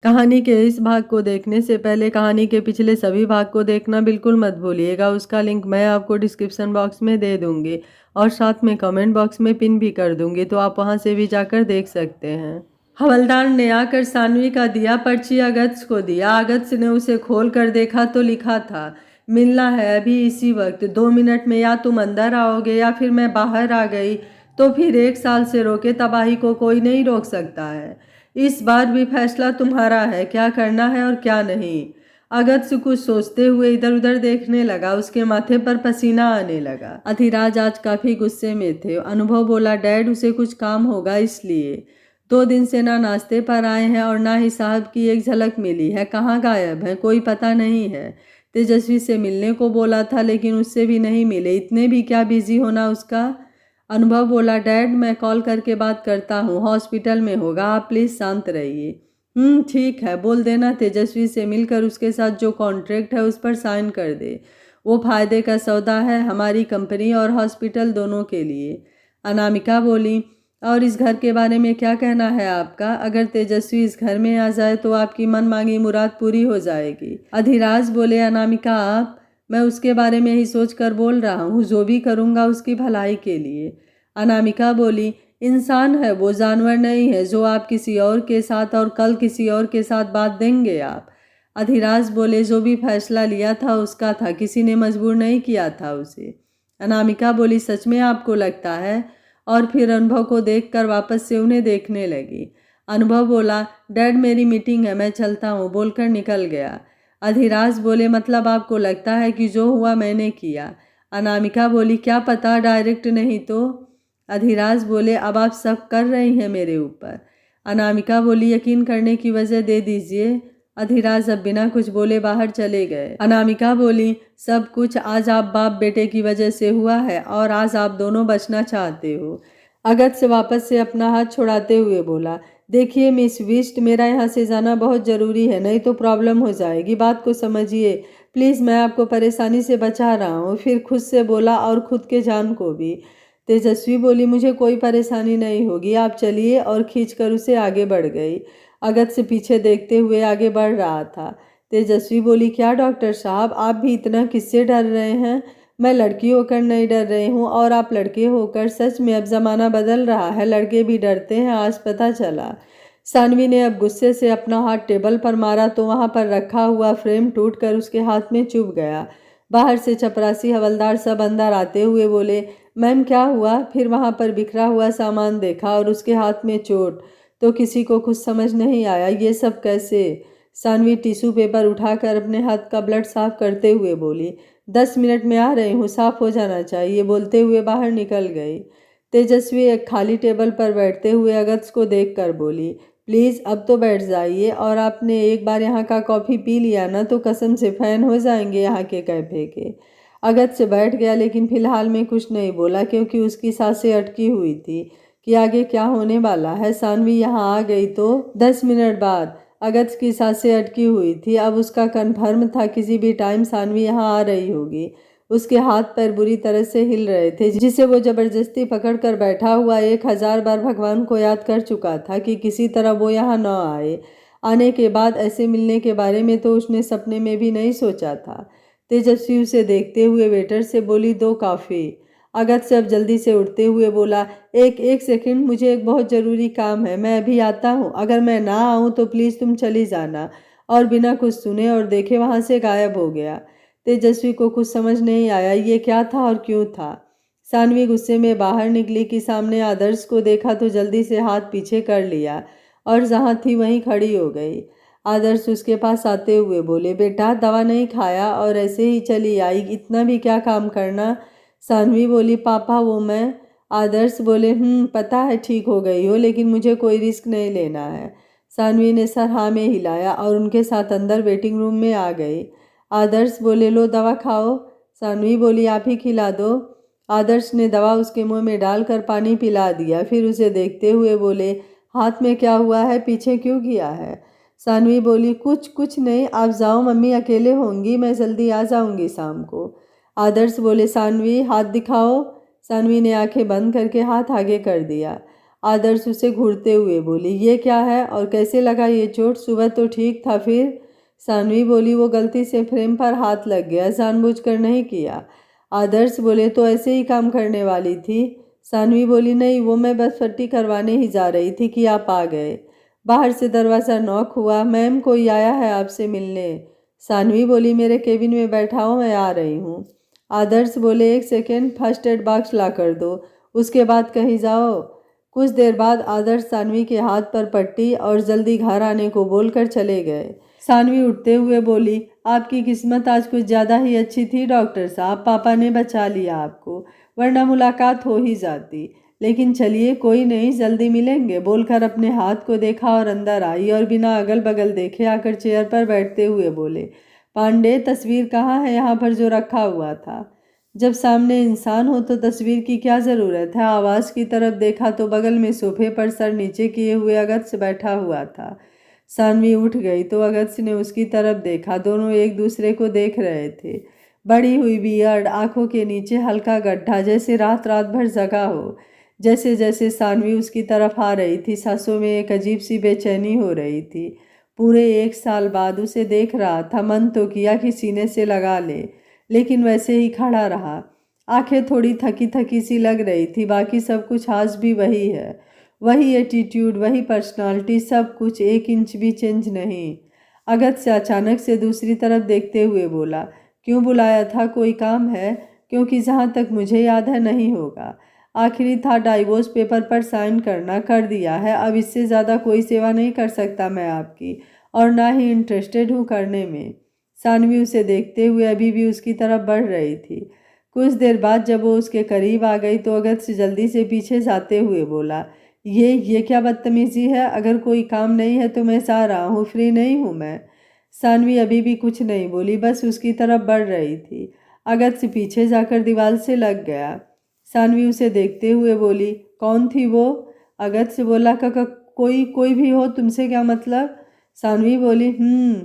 कहानी के इस भाग को देखने से पहले कहानी के पिछले सभी भाग को देखना बिल्कुल मत भूलिएगा। उसका लिंक मैं आपको डिस्क्रिप्शन बॉक्स में दे दूंगी और साथ में कमेंट बॉक्स में पिन भी कर दूंगी, तो आप वहां से भी जाकर देख सकते हैं। हवलदार ने आकर सानवी का दिया पर्ची अगत्य को दिया। अगत्य ने उसे खोल कर देखा तो लिखा था, मिलना है अभी इसी वक्त, 2 मिनट में या तुम अंदर आओगे या फिर मैं बाहर आ गई तो फिर 1 साल से रोके तबाही को कोई नहीं रोक सकता है। इस बार भी फैसला तुम्हारा है, क्या करना है और क्या नहीं। अगत्य कुछ सोचते हुए इधर उधर देखने लगा। उसके माथे पर पसीना आने लगा। अधिराज आज काफी गुस्से में थे। अनुभव बोला, डैड उसे कुछ काम होगा इसलिए 2 दिन से ना नाश्ते पर आए हैं और ना ही साहब की एक झलक मिली है। कहाँ गायब है, कोई पता नहीं है। तेजस्वी से मिलने को बोला था लेकिन उससे भी नहीं मिले। इतने भी क्या बिजी होना उसका। अनुभव बोला, डैड मैं कॉल करके बात करता हूँ, हॉस्पिटल में होगा, आप प्लीज़ शांत रहिए। ठीक है, बोल देना तेजस्वी से मिलकर उसके साथ जो कॉन्ट्रैक्ट है उस पर साइन कर दे। वो फायदे का सौदा है, हमारी कंपनी और हॉस्पिटल दोनों के लिए। अनामिका बोली, और इस घर के बारे में क्या कहना है आपका? अगर तेजस्वी इस घर में आ जाए तो आपकी मन मांगी मुराद पूरी हो जाएगी। अधिराज बोले, अनामिका आप, मैं उसके बारे में ही सोच कर बोल रहा हूँ, जो भी करूँगा उसकी भलाई के लिए। अनामिका बोली, इंसान है वो, जानवर नहीं है जो आप किसी और के साथ और कल किसी और के साथ बात देंगे आप। अधिराज बोले, जो भी फैसला लिया था उसका था, किसी ने मजबूर नहीं किया था उसे। अनामिका बोली, सच में आपको लगता है? और फिर अनुभव को देखकर वापस से उन्हें देखने लगी। अनुभव बोला, डैड मेरी मीटिंग है, मैं चलता हूँ, बोलकर निकल गया। अधिराज बोले, मतलब आपको लगता है कि जो हुआ मैंने किया? अनामिका बोली, क्या पता, डायरेक्ट नहीं तो। अधिराज बोले, अब आप सब कर रही हैं मेरे ऊपर। अनामिका बोली, यकीन करने की वजह दे दीजिए। अधिराज अब बिना कुछ बोले बाहर चले गए। अनामिका बोली, सब कुछ आज आप बाप बेटे की वजह से हुआ है और आज आप दोनों बचना चाहते हो। अगत्य वापस से अपना हाथ छुड़ाते हुए बोला, देखिए मिस विस्ट, मेरा यहाँ से जाना बहुत ज़रूरी है, नहीं तो प्रॉब्लम हो जाएगी, बात को समझिए प्लीज़, मैं आपको परेशानी से बचा रहा हूँ। फिर खुद से बोला, और खुद के जान को भी। तेजस्वी बोली, मुझे कोई परेशानी नहीं होगी, आप चलिए, और खींचकर उसे आगे बढ़ गई। अगत्य से पीछे देखते हुए आगे बढ़ रहा था। तेजस्वी बोली, क्या डॉक्टर साहब, आप भी इतना किससे डर रहे हैं? मैं लड़की होकर नहीं डर रही हूँ और आप लड़के होकर। सच में अब ज़माना बदल रहा है, लड़के भी डरते हैं, आज पता चला। सानवी ने अब गुस्से से अपना हाथ टेबल पर मारा तो वहाँ पर रखा हुआ फ्रेम टूटकर उसके हाथ में चुभ गया। बाहर से चपरासी हवलदार सब अंदर आते हुए बोले, मैम क्या हुआ? फिर वहाँ पर बिखरा हुआ सामान देखा और उसके हाथ में चोट, तो किसी को कुछ समझ नहीं आया, ये सब कैसे? सानवी टिश्यू पेपर उठाकर अपने हाथ का ब्लड साफ करते हुए बोली, 10 मिनट में आ रही हूँ, साफ हो जाना चाहिए, बोलते हुए बाहर निकल गई। तेजस्वी एक खाली टेबल पर बैठते हुए अगत्य को देखकर बोली, प्लीज़ अब तो बैठ जाइए, और आपने एक बार यहाँ का कॉफ़ी पी लिया ना तो कसम से फ़ैन हो जाएंगे यहाँ के कैफ़े के। अगत्य बैठ गया लेकिन फिलहाल में कुछ नहीं बोला क्योंकि उसकी सांसें अटकी हुई थी कि आगे क्या होने वाला है। सानवी यहाँ आ गई तो 10 मिनट बाद अगत्य की सांसें अटकी हुई थी। अब उसका कन्फर्म था किसी भी टाइम सानवी यहाँ आ रही होगी। उसके हाथ पैर बुरी तरह से हिल रहे थे, जिसे वो जबरदस्ती पकड़कर बैठा हुआ 1000 बार भगवान को याद कर चुका था कि किसी तरह वो यहाँ न आए। आने के बाद ऐसे मिलने के बारे में तो उसने सपने में भी नहीं सोचा था। तेजस्वी उसे देखते हुए वेटर से बोली, 2 कॉफ़ी। अगत्य अब जल्दी से उठते हुए बोला, एक सेकंड, मुझे एक बहुत ज़रूरी काम है, मैं अभी आता हूँ, अगर मैं ना आऊँ तो प्लीज़ तुम चली जाना। और बिना कुछ सुने और देखे वहाँ से गायब हो गया। तेजस्वी को कुछ समझ नहीं आया ये क्या था और क्यों था। सानवी गुस्से में बाहर निकली कि सामने आदर्श को देखा तो जल्दी से हाथ पीछे कर लिया और जहाँ थी वहीं खड़ी हो गई। आदर्श उसके पास आते हुए बोले, बेटा दवा नहीं खाया और ऐसे ही चली आई, इतना भी क्या काम करना? सानवी बोली, पापा वो मैं। आदर्श बोले, पता है ठीक हो गई हो, लेकिन मुझे कोई रिस्क नहीं लेना है। सानवी ने सर हाँ में हिलाया और उनके साथ अंदर वेटिंग रूम में आ गई। आदर्श बोले, लो दवा खाओ। सानवी बोली, आप ही खिला दो। आदर्श ने दवा उसके मुंह में डालकर पानी पिला दिया, फिर उसे देखते हुए बोले, हाथ में क्या हुआ है, पीछे क्यों किया है? सानवी बोली, कुछ नहीं, आप जाओ, मम्मी अकेले होंगी, मैं जल्दी आ जाऊंगी शाम को। आदर्श बोले, सानवी हाथ दिखाओ। सानवी ने आंखें बंद करके हाथ आगे कर दिया। आदर्श उसे घूरते हुए बोली, ये क्या है और कैसे लगा ये चोट? सुबह तो ठीक था फिर? सानवी बोली, वो गलती से फ्रेम पर हाथ लग गया, जानबूझकर नहीं किया। आदर्श बोले, तो ऐसे ही काम करने वाली थी? सानवी बोली, नहीं, वो मैं बस पट्टी करवाने ही जा रही थी कि आप आ गए। बाहर से दरवाज़ा नॉक हुआ। मैम, कोई आया है आपसे मिलने। सानवी बोली, मेरे केबिन में बैठा हो, मैं आ रही हूँ। आदर्श बोले, एक सेकेंड, फर्स्ट एड बॉक्स ला कर दो, उसके बाद कहीं जाओ। कुछ देर बाद आदर्श सानवी के हाथ पर पट्टी और जल्दी घर आने को बोलकर चले गए। सानवी उठते हुए बोली, आपकी किस्मत आज कुछ ज़्यादा ही अच्छी थी डॉक्टर साहब, पापा ने बचा लिया आपको, वरना मुलाकात हो ही जाती। लेकिन चलिए, कोई नहीं, जल्दी मिलेंगे, बोलकर अपने हाथ को देखा और अंदर आई और बिना अगल बगल देखे आकर चेयर पर बैठते हुए बोले, पांडे, तस्वीर कहाँ है यहाँ पर जो रखा हुआ था? जब सामने इंसान हो तो तस्वीर की क्या ज़रूरत है? आवाज़ की तरफ देखा तो बगल में सोफे पर सर नीचे किए हुए अगत्य बैठा हुआ था। सानवी उठ गई तो अगत्य ने उसकी तरफ देखा। दोनों एक दूसरे को देख रहे थे। बड़ी हुई बियर्ड, आंखों के नीचे हल्का गड्ढा, जैसे रात रात भर जगा हो। जैसे जैसे सानवी उसकी तरफ आ रही थी, सांसों में एक अजीब सी बेचैनी हो रही थी। पूरे 1 साल बाद उसे देख रहा था। मन तो किया कि सीने से लगा ले, लेकिन वैसे ही खड़ा रहा। आंखें थोड़ी थकी थकी सी लग रही थी, बाकी सब कुछ आज भी वही है। वही एटीट्यूड, वही पर्सनालिटी, सब कुछ, 1 इंच भी चेंज नहीं। अगत्य अचानक से दूसरी तरफ देखते हुए बोला, क्यों बुलाया था? कोई काम है? क्योंकि जहाँ तक मुझे याद है नहीं होगा। आखिरी था डाइवोर्स पेपर पर साइन करना, कर दिया है। अब इससे ज़्यादा कोई सेवा नहीं कर सकता मैं आपकी, और ना ही इंटरेस्टेड हूँ करने में। सानवी उसे देखते हुए अभी भी उसकी तरफ बढ़ रही थी। कुछ देर बाद जब वो उसके करीब आ गई तो अगत्य जल्दी से पीछे जाते हुए बोला, ये क्या बदतमीजी है? अगर कोई काम नहीं है तो मैं जा रहा हूँ, फ्री नहीं हूँ मैं। सानवी अभी भी कुछ नहीं बोली, बस उसकी तरफ बढ़ रही थी। अगत्य पीछे जाकर दीवार से लग गया। सानवी उसे देखते हुए बोली, कौन थी वो? अगत्य बोला, काका, कोई भी हो, तुमसे क्या मतलब? सानवी बोली,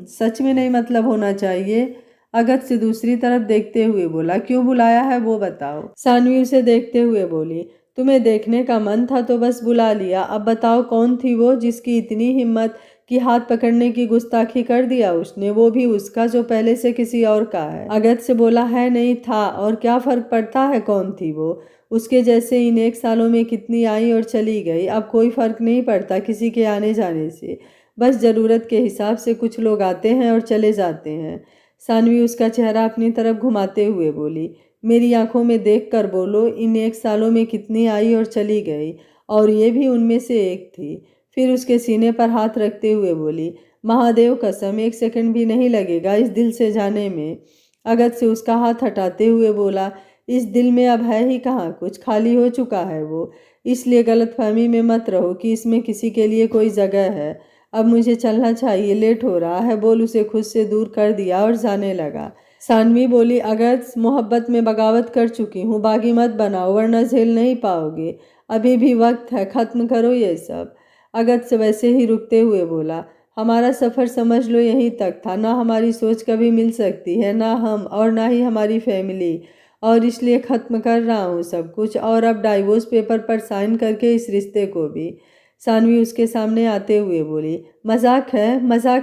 सच में नहीं मतलब होना चाहिए। अगत्य दूसरी तरफ देखते हुए बोला, क्यों बुलाया है वो बताओ। सानवी उसे देखते हुए बोली, तुम्हें देखने का मन था तो बस बुला लिया। अब बताओ, कौन थी वो जिसकी इतनी हिम्मत कि हाथ पकड़ने की गुस्ताखी कर दिया उसने, वो भी उसका जो पहले से किसी और का है। अगत्य बोला, है नहीं था, और क्या फर्क पड़ता है कौन थी वो? उसके जैसे इन 1 सालों में कितनी आई और चली गई। अब कोई फर्क नहीं पड़ता किसी के आने जाने से। बस ज़रूरत के हिसाब से कुछ लोग आते हैं और चले जाते हैं। सानवी उसका चेहरा अपनी तरफ घुमाते हुए बोली, मेरी आंखों में देख कर बोलो, इन 1 सालों में कितनी आई और चली गई, और ये भी उनमें से एक थी। फिर उसके सीने पर हाथ रखते हुए बोली, महादेव कसम, 1 सेकंड भी नहीं लगेगा इस दिल से जाने में। अगत्य से उसका हाथ हटाते हुए बोला, इस दिल में अब है ही कहाँ कुछ, खाली हो चुका है वो। इसलिए गलतफहमी में मत रहो कि इसमें किसी के लिए कोई जगह है। अब मुझे चलना चाहिए, लेट हो रहा है, बोल उसे खुद से दूर कर दिया और जाने लगा। सानवी बोली, अगत्य, मोहब्बत में बगावत कर चुकी हूँ, बागी मत बनाओ वरना झेल नहीं पाओगे। अभी भी वक्त है, खत्म करो ये सब। अगत्य वैसे ही रुकते हुए बोला, हमारा सफ़र समझ लो यहीं तक था। ना हमारी सोच कभी मिल सकती है, ना हम, और ना ही हमारी फैमिली, और इसलिए ख़त्म कर रहा हूँ सब कुछ, और अब डाइवोर्स पेपर पर साइन करके इस रिश्ते को भी। सानवी उसके सामने आते हुए बोली, मजाक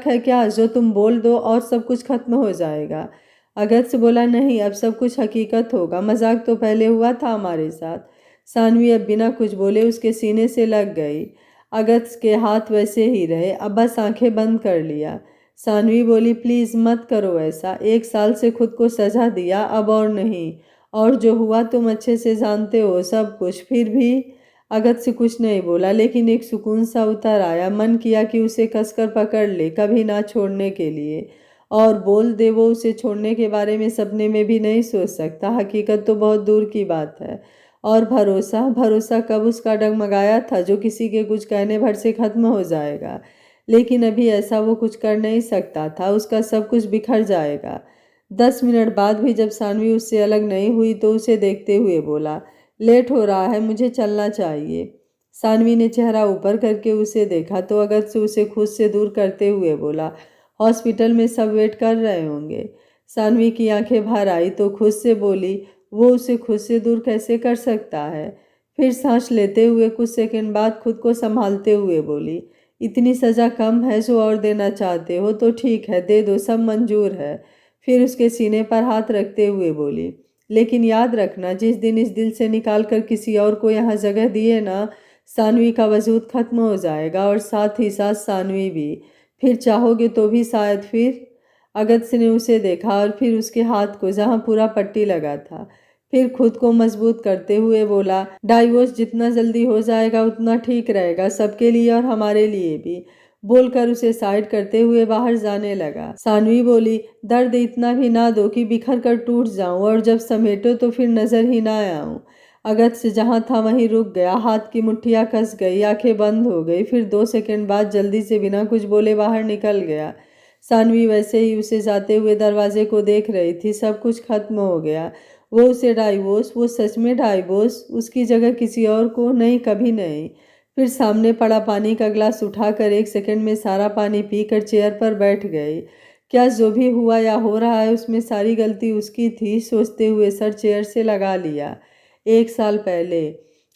है क्या? जो तुम बोल दो और सब कुछ खत्म हो जाएगा। अगत्य बोला, नहीं, अब सब कुछ हकीकत होगा। मजाक तो पहले हुआ था हमारे साथ। सानवी अब बिना कुछ बोले उसके सीने से लग गई। अगत्य के हाथ वैसे ही रहे, अब बस आंखें बंद कर लिया। सानवी बोली, प्लीज़ मत करो ऐसा। 1 साल से खुद को सजा दिया, अब और नहीं। और जो हुआ तुम अच्छे से जानते हो सब कुछ। फिर भी अगत्य कुछ नहीं बोला, लेकिन एक सुकून सा उतर आया। मन किया कि उसे कसकर पकड़ ले, कभी ना छोड़ने के लिए, और बोल दे वो उसे छोड़ने के बारे में सपने में भी नहीं सोच सकता। हकीकत तो बहुत दूर की बात है। और भरोसा कब उसका डगमगाया था, जो किसी के कुछ कहने भर से खत्म हो जाएगा। लेकिन अभी ऐसा वो कुछ कर नहीं सकता था, उसका सब कुछ बिखर जाएगा। 10 मिनट बाद भी जब सानवी उससे अलग नहीं हुई तो उसे देखते हुए बोला, लेट हो रहा है, मुझे चलना चाहिए। सानवी ने चेहरा ऊपर करके उसे देखा तो अगत्य उसे खुद से दूर करते हुए बोला, हॉस्पिटल में सब वेट कर रहे होंगे। सानवी की आंखें भर आई तो खुद से बोली, वो उसे खुद से दूर कैसे कर सकता है? फिर सांस लेते हुए कुछ सेकंड बाद खुद को संभालते हुए बोली, इतनी सज़ा कम है, जो और देना चाहते हो तो ठीक है, दे दो, सब मंजूर है। फिर उसके सीने पर हाथ रखते हुए बोली, लेकिन याद रखना, जिस दिन इस दिल से निकाल कर किसी और को यहाँ जगह दिए ना, सानवी का वजूद खत्म हो जाएगा और साथ ही साथ सानवी भी। फिर चाहोगे तो भी शायद। फिर अगस्त ने उसे देखा और फिर उसके हाथ को, जहाँ पूरा पट्टी लगा था। फिर खुद को मजबूत करते हुए बोला, डाइवोर्स जितना जल्दी हो जाएगा उतना ठीक रहेगा, सबके लिए और हमारे लिए भी। बोलकर उसे साइड करते हुए बाहर जाने लगा। सानवी बोली, दर्द इतना भी ना दो कि बिखर कर टूट जाऊं, और जब समेटो तो फिर नजर ही ना आऊं। अगस्त जहां था वहीं रुक गया, हाथ की मुट्ठियां कस गई, आंखें बंद हो गई। फिर 2 सेकंड बाद जल्दी से बिना कुछ बोले बाहर निकल गया। सानवी वैसे ही उसे जाते हुए दरवाजे को देख रही थी। सब कुछ खत्म हो गया। वो उसे डाइवोर्स, वो सच में डाइवोर्स, उसकी जगह किसी और को, नहीं, कभी नहीं। फिर सामने पड़ा पानी का गिलास उठाकर 1 सेकंड में सारा पानी पीकर चेयर पर बैठ गई। क्या जो भी हुआ या हो रहा है उसमें सारी गलती उसकी थी, सोचते हुए सर चेयर से लगा लिया। 1 साल पहले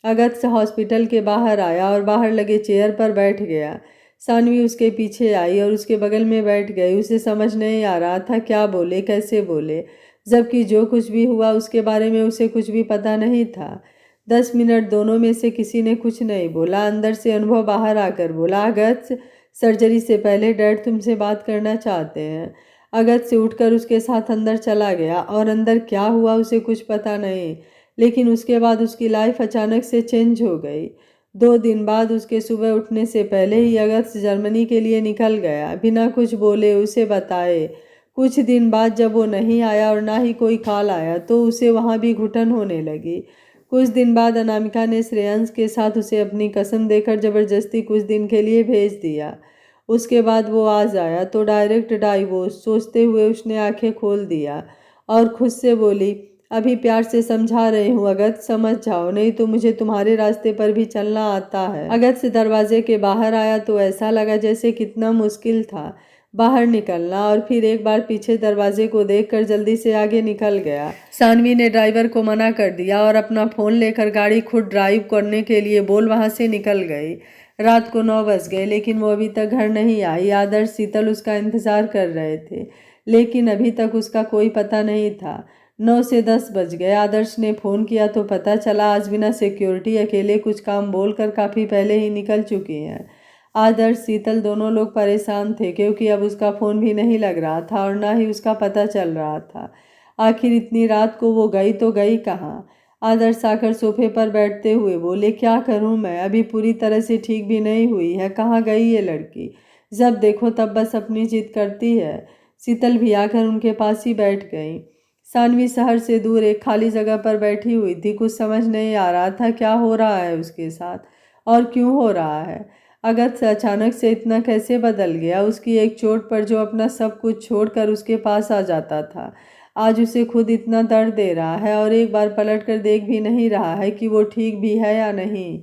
अगस्त हॉस्पिटल के बाहर आया और बाहर लगे चेयर पर बैठ गया। सानवी उसके पीछे आई और उसके बगल में बैठ गई। उसे समझ नहीं आ रहा था क्या बोले, कैसे बोले, जबकि जो कुछ भी हुआ उसके बारे में उसे कुछ भी पता नहीं था। 10 मिनट दोनों में से किसी ने कुछ नहीं बोला। अंदर से अनुभव बाहर आकर बोला, अगस्त, सर्जरी से पहले डैड तुमसे बात करना चाहते हैं। अगस्त से उठकर उसके साथ अंदर चला गया, और अंदर क्या हुआ उसे कुछ पता नहीं, लेकिन उसके बाद उसकी लाइफ अचानक से चेंज हो गई। 2 दिन बाद उसके सुबह उठने से पहले ही अगस्त जर्मनी के लिए निकल गया, बिना कुछ बोले, उसे बताए। कुछ दिन बाद जब वो नहीं आया और ना ही कोई कॉल आया तो उसे वहाँ भी घुटन होने लगी। कुछ दिन बाद अनामिका ने श्रेयांश के साथ उसे अपनी कसम देकर ज़बरदस्ती कुछ दिन के लिए भेज दिया। उसके बाद वो आज आया तो डायरेक्ट डाइवोर्स। सोचते हुए उसने आंखें खोल दिया और खुद से बोली, अभी प्यार से समझा रही हूँ अगस्त, समझ जाओ, नहीं तो मुझे तुम्हारे रास्ते पर भी चलना आता है। अगस्त दरवाजे के बाहर आया तो ऐसा लगा जैसे कितना मुश्किल था बाहर निकलना, और फिर एक बार पीछे दरवाजे को देखकर जल्दी से आगे निकल गया। सानवी ने ड्राइवर को मना कर दिया और अपना फ़ोन लेकर गाड़ी खुद ड्राइव करने के लिए बोल वहाँ से निकल गई। रात को 9 बज गए, लेकिन वो अभी तक घर नहीं आई। आदर्श, शीतल उसका इंतज़ार कर रहे थे, लेकिन अभी तक उसका कोई पता नहीं था। 9 से 10 बज गए। आदर्श ने फ़ोन किया तो पता चला आज बिना सिक्योरिटी अकेले कुछ काम बोलकर काफ़ी पहले ही निकल चुकी हैं। आदर्श, शीतल दोनों लोग परेशान थे, क्योंकि अब उसका फ़ोन भी नहीं लग रहा था और ना ही उसका पता चल रहा था। आखिर इतनी रात को वो गई तो गई कहाँ। आदर्श आकर सोफे पर बैठते हुए बोले, क्या करूं मैं, अभी पूरी तरह से ठीक भी नहीं हुई है, कहाँ गई ये लड़की, जब देखो तब बस अपनी जिद करती है। शीतल भी आकर उनके पास ही बैठ गई। सानवी शहर से दूर एक खाली जगह पर बैठी हुई थी। कुछ समझ नहीं आ रहा था क्या हो रहा है उसके साथ और क्यों हो रहा है। अगस्त अचानक से इतना कैसे बदल गया। उसकी एक चोट पर जो अपना सब कुछ छोड़कर उसके पास आ जाता था, आज उसे खुद इतना दर्द दे रहा है और एक बार पलट कर देख भी नहीं रहा है कि वो ठीक भी है या नहीं।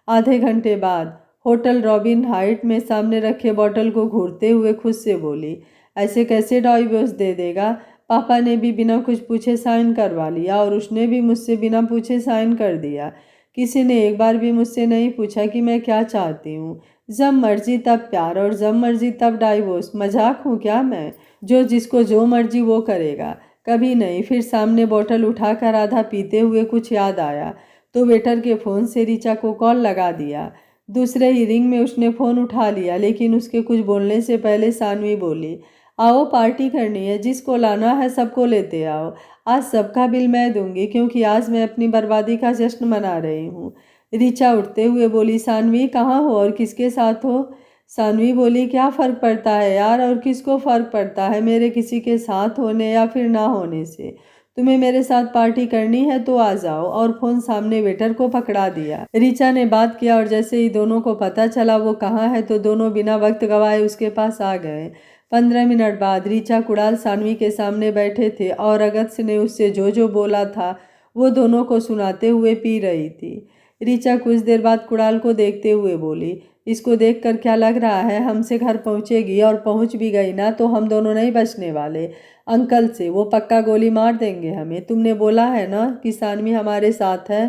आधे घंटे बाद होटल रॉबिन हाइट में सामने रखे बॉटल को घूरते हुए खुद से बोली, ऐसे कैसे डाइवोर्स दे देगा। पापा ने भी बिना कुछ पूछे साइन करवा लिया और उसने भी मुझसे बिना पूछे साइन कर दिया। किसी ने एक बार भी मुझसे नहीं पूछा कि मैं क्या चाहती हूँ। जब मर्जी तब प्यार और जब मर्जी तब डाइवोर्स। मजाक हूँ क्या मैं, जो जिसको जो मर्जी वो करेगा। कभी नहीं। फिर सामने बोतल उठाकर आधा पीते हुए कुछ याद आया तो वेटर के फ़ोन से ऋचा को कॉल लगा दिया। दूसरे ही रिंग में उसने फ़ोन उठा लिया, लेकिन उसके कुछ बोलने से पहले सानवी बोली, आओ पार्टी करनी है, जिसको लाना है सबको लेते आओ। आज सबका बिल मैं दूंगी, क्योंकि आज मैं अपनी बर्बादी का जश्न मना रही हूँ। ऋचा उठते हुए बोली, सानवी कहाँ हो और किसके साथ हो। सानवी बोली, क्या फ़र्क पड़ता है यार, और किसको फ़र्क पड़ता है मेरे किसी के साथ होने या फिर ना होने से। तुम्हें मेरे साथ पार्टी करनी है तो आ जाओ। और फ़ोन सामने वेटर को पकड़ा दिया। ऋचा ने बात किया और जैसे ही दोनों को पता चला वो कहाँ है तो दोनों बिना वक्त गवाए उसके पास आ गए। 15 मिनट बाद ऋचा कुणाल सानवी के सामने बैठे थे और अगस्त ने उससे जो जो बोला था वो दोनों को सुनाते हुए पी रही थी। ऋचा कुछ देर बाद कुणाल को देखते हुए बोली, इसको देखकर क्या लग रहा है हमसे घर पहुंचेगी, और पहुंच भी गई ना तो हम दोनों नहीं बचने वाले अंकल से। वो पक्का गोली मार देंगे हमें। तुमने बोला है ना कि सानवी हमारे साथ है।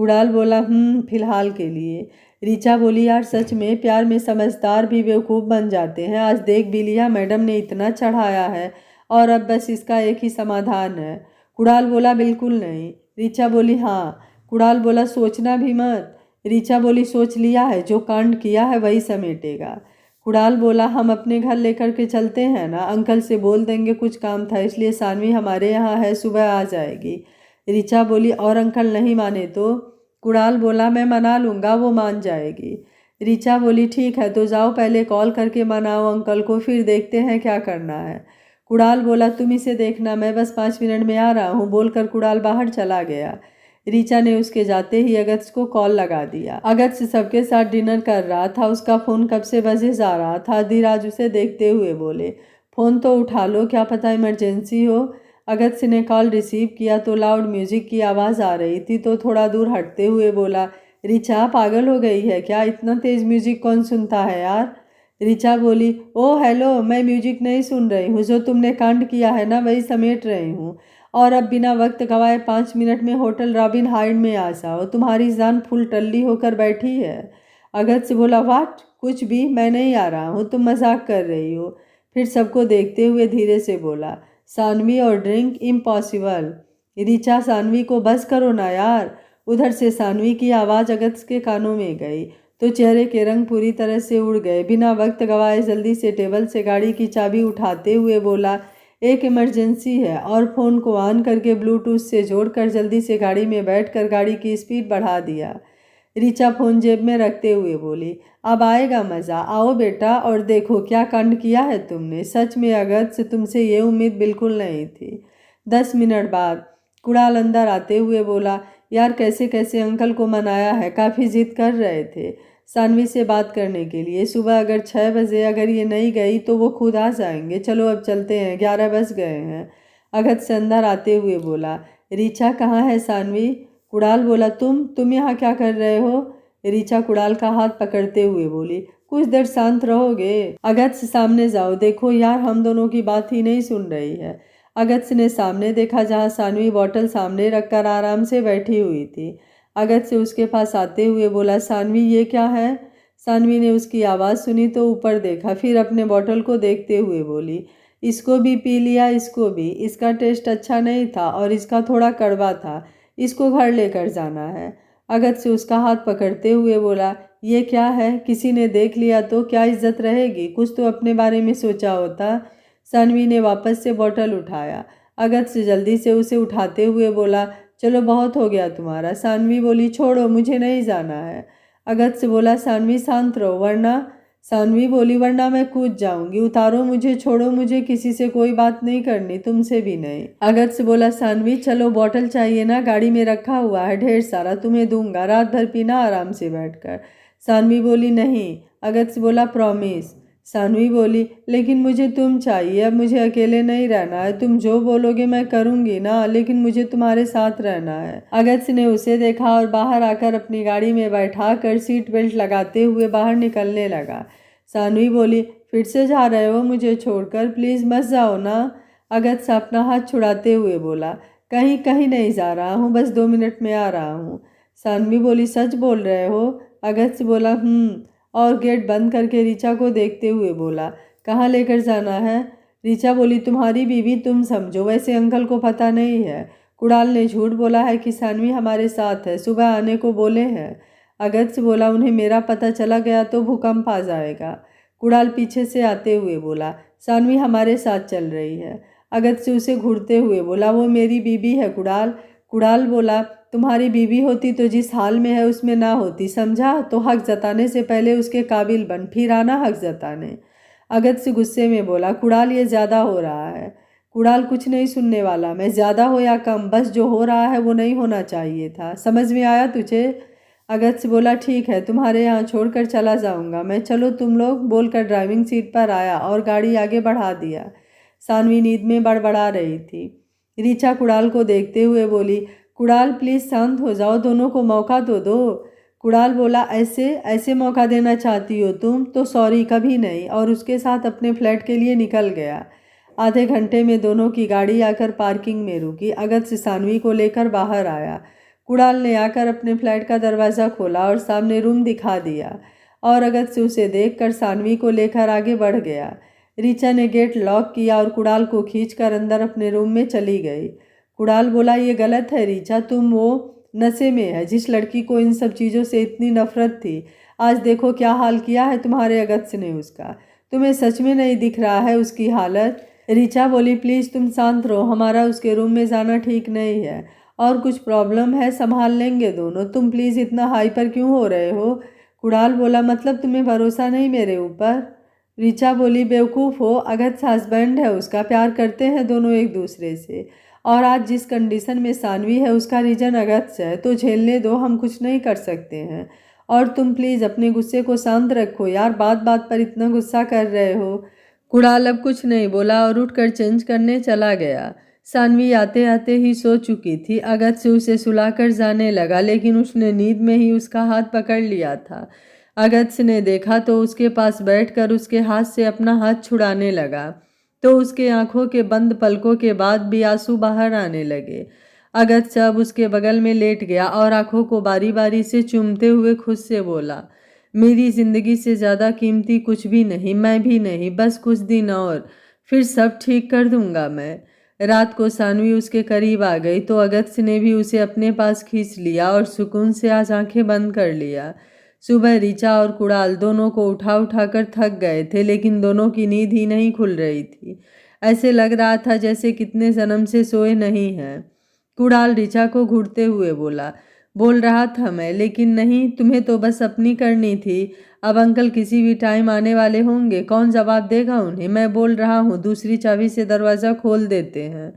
कुणाल बोला फिलहाल के लिए। ऋचा बोली यार सच में प्यार में समझदार भी बेवकूफ़ बन जाते हैं। आज देख भी लिया, मैडम ने इतना चढ़ाया है और अब बस इसका एक ही समाधान है। कुणाल बोला बिल्कुल नहीं। ऋचा बोली हाँ। कुणाल बोला सोचना भी मत। ऋचा बोली सोच लिया है, जो कांड किया है वही समेटेगा। कुणाल बोला हम अपने घर लेकर के चलते हैं ना, अंकल से बोल देंगे कुछ काम था इसलिए सानवी हमारे यहाँ है, सुबह आ जाएगी। ऋचा बोली और अंकल नहीं माने तो? कुणाल बोला मैं मना लूँगा, वो मान जाएगी। ऋचा बोली ठीक है तो जाओ, पहले कॉल करके मनाओ अंकल को, फिर देखते हैं क्या करना है। कुणाल बोला तुम इसे देखना, मैं बस 5 मिनट में आ रहा हूँ, बोलकर कुणाल बाहर चला गया। ऋचा ने उसके जाते ही अगस्त को कॉल लगा दिया। अगस्त सबके साथ डिनर कर रहा था, उसका फ़ोन कब से बजे जा रहा था। धीराज उसे देखते हुए बोले फ़ोन तो उठा लो, क्या पता इमरजेंसी हो। अगस्त ने कॉल रिसीव किया तो लाउड म्यूजिक की आवाज़ आ रही थी, तो थोड़ा दूर हटते हुए बोला ऋचा पागल हो गई है क्या, इतना तेज़ म्यूजिक कौन सुनता है यार। ऋचा बोली ओ हेलो, मैं म्यूजिक नहीं सुन रही हूँ, जो तुमने कांड किया है ना वही समेट रही हूँ। और अब बिना वक्त गवाए 5 मिनट में होटल रॉबिन हाइड में आ जाओ, तुम्हारी जान फुल टल्ली होकर बैठी है। अगस्त से बोला वाट, कुछ भी, मैं नहीं आ रहा हूँ, तुम मजाक कर रही हो। फिर सबको देखते हुए धीरे से बोला सानवी और ड्रिंक इम्पॉसिबल। ऋचा सानवी को बस करो ना यार। उधर से सानवी की आवाज़ अगस्त के कानों में गई तो चेहरे के रंग पूरी तरह से उड़ गए। बिना वक्त गवाए जल्दी से टेबल से गाड़ी की चाबी उठाते हुए बोला एक इमरजेंसी है, और फ़ोन को ऑन करके ब्लूटूथ से जोड़कर जल्दी से गाड़ी में बैठकर गाड़ी की स्पीड बढ़ा दिया। ऋचा फ़ोन जेब में रखते हुए बोली अब आएगा मज़ा, आओ बेटा और देखो क्या कांड किया है तुमने। सच में अगस्त से तुमसे ये उम्मीद बिल्कुल नहीं थी। 10 मिनट बाद कुणाल अंदर आते हुए बोला यार कैसे कैसे अंकल को मनाया है, काफ़ी जिद कर रहे थे सानवी से बात करने के लिए। सुबह अगर 6 बजे अगर ये नहीं गई तो वो खुद आ जाएंगे। चलो अब चलते हैं, 11 बज गए हैं। अगस्त से अंदर आते हुए बोला ऋचा कहाँ है सानवी। कुणाल बोला तुम यहाँ क्या कर रहे हो। ऋचा कुणाल का हाथ पकड़ते हुए बोली कुछ देर शांत रहोगे। अगस्त सामने जाओ, देखो यार हम दोनों की बात ही नहीं सुन रही है। अगस्त ने सामने देखा जहाँ सानवी बॉटल सामने रखकर आराम से बैठी हुई थी। अगस्त से उसके पास आते हुए बोला सानवी ये क्या है। सानवी ने उसकी आवाज़ सुनी तो ऊपर देखा, फिर अपने बॉटल को देखते हुए बोली इसको भी पी लिया, इसको भी, इसका टेस्ट अच्छा नहीं था और इसका थोड़ा कड़वा था, इसको घर लेकर जाना है। अगस्त से उसका हाथ पकड़ते हुए बोला ये क्या है, किसी ने देख लिया तो क्या इज्जत रहेगी, कुछ तो अपने बारे में सोचा होता। सानवी ने वापस से बॉटल उठाया। अगस्त से जल्दी से उसे उठाते हुए बोला चलो बहुत हो गया तुम्हारा। सानवी बोली छोड़ो, मुझे नहीं जाना है। अगस्त से बोला सानवी शांत रहो वरना। सानवी बोली वरना मैं कूद जाऊंगी, उतारो मुझे, छोड़ो मुझे, किसी से कोई बात नहीं करनी, तुमसे भी नहीं। अगस्त से बोला सानवी चलो, बॉटल चाहिए ना, गाड़ी में रखा हुआ है ढेर सारा, तुम्हें दूंगा, रात भर पीना आराम से बैठकर। सानवी बोली नहीं। अगस्त से बोला प्रॉमिस। सानवी बोली लेकिन मुझे तुम चाहिए, अब मुझे अकेले नहीं रहना है, तुम जो बोलोगे मैं करूँगी ना, लेकिन मुझे तुम्हारे साथ रहना है। अगस्त ने उसे देखा और बाहर आकर अपनी गाड़ी में बैठा कर सीट बेल्ट लगाते हुए बाहर निकलने लगा। सानवी बोली फिर से जा रहे हो मुझे छोड़कर, प्लीज़ मत जाओ ना। अगस्त अपना हाथ छुड़ाते हुए बोला कहीं कहीं नहीं जा रहा हूँ, बस 2 मिनट में आ रहा हूँ। सानवी बोली सच बोल रहे हो। अगस्त बोला और गेट बंद करके ऋचा को देखते हुए बोला कहाँ लेकर जाना है। ऋचा बोली तुम्हारी बीवी, तुम समझो, वैसे अंकल को पता नहीं है। कुणाल ने झूठ बोला है कि सानवी हमारे साथ है, सुबह आने को बोले हैं। अगस्त बोला उन्हें मेरा पता चला गया तो भूकंप आ जाएगा। कुणाल पीछे से आते हुए बोला सानवी हमारे साथ चल रही है। अगस्त से उसे घूरते हुए बोला वो मेरी बीवी है कुणाल। कुणाल बोला तुम्हारी बीवी होती तो जिस हाल में है उसमें ना होती, समझा, तो हक जताने से पहले उसके काबिल बन, फिर आना हक जताने। अगस्त से गुस्से में बोला कुणाल ये ज़्यादा हो रहा है। कुणाल कुछ नहीं सुनने वाला, मैं ज़्यादा हो या कम, बस जो हो रहा है वो नहीं होना चाहिए था, समझ में आया तुझे। अगस्त बोला ठीक है, तुम्हारे यहाँ छोड़कर चला जाऊँगा मैं, चलो तुम लोग, बोलकर ड्राइविंग सीट पर आया और गाड़ी आगे बढ़ा दिया। सानवी नींद में बड़बड़ा रही थी। ऋचा कुणाल को देखते हुए बोली कुणाल प्लीज़ शांत हो जाओ, दोनों को मौका तो दो। कुणाल बोला ऐसे ऐसे मौका देना चाहती हो तुम, तो सॉरी कभी नहीं, और उसके साथ अपने फ्लैट के लिए निकल गया। आधे घंटे में दोनों की गाड़ी आकर पार्किंग में रुकी। अगस्त सानवी को लेकर बाहर आया। कुणाल ने आकर अपने फ्लैट का दरवाज़ा खोला और सामने रूम दिखा दिया और अगत्य उसे देखकर सानवी को लेकर आगे बढ़ गया। ऋचा ने गेट लॉक किया और कुणाल को खींचकर अंदर अपने रूम में चली गई। कुणाल बोला, ये गलत है ऋचा, तुम वो नशे में है। जिस लड़की को इन सब चीज़ों से इतनी नफरत थी, आज देखो क्या हाल किया है तुम्हारे अगत्य ने उसका। तुम्हें सच में नहीं दिख रहा है उसकी हालत? ऋचा बोली, प्लीज़ तुम शांत रहो, हमारा उसके रूम में जाना ठीक नहीं है और कुछ प्रॉब्लम है, संभाल लेंगे दोनों। तुम प्लीज़ इतना हाइपर क्यों हो रहे हो? कुणाल बोला, मतलब तुम्हें भरोसा नहीं मेरे ऊपर? ऋचा बोली, बेवकूफ़ हो, अगत्य हस्बैंड है उसका, प्यार करते हैं दोनों एक दूसरे से और आज जिस कंडीशन में सानवी है उसका रीज़न अगत्य है, तो झेलने दो, हम कुछ नहीं कर सकते हैं। और तुम प्लीज़ अपने गुस्से को शांत रखो यार, बात बात पर इतना गुस्सा कर रहे हो। कुणाल अब कुछ नहीं बोला और उठकर चेंज करने चला गया। सानवी आते आते ही सो चुकी थी। अगत्य उसे सुलाकर जाने लगा, लेकिन उसने नींद में ही उसका हाथ पकड़ लिया था। अगत्य ने देखा तो उसके पास बैठकर उसके हाथ से अपना हाथ छुड़ाने लगा, तो उसके आंखों के बंद पलकों के बाद भी आंसू बाहर आने लगे। अगत्य अब उसके बगल में लेट गया और आंखों को बारी बारी से चूमते हुए खुद से बोला, मेरी जिंदगी से ज़्यादा कीमती कुछ भी नहीं, मैं भी नहीं, बस कुछ दिन और, फिर सब ठीक कर दूंगा मैं। रात को सानवी उसके करीब आ गई तो अगत्य ने भी उसे अपने पास खींच लिया और सुकून से आज आंखें बंद कर लिया। सुबह ऋचा और कुणाल दोनों को उठा उठाकर थक गए थे, लेकिन दोनों की नींद ही नहीं खुल रही थी। ऐसे लग रहा था जैसे कितने जन्म से सोए नहीं हैं। कुणाल ऋचा को घूरते हुए बोल रहा था मैं, लेकिन नहीं, तुम्हें तो बस अपनी करनी थी। अब अंकल किसी भी टाइम आने वाले होंगे, कौन जवाब देगा उन्हें? मैं बोल रहा हूँ, दूसरी चाबी से दरवाज़ा खोल देते हैं।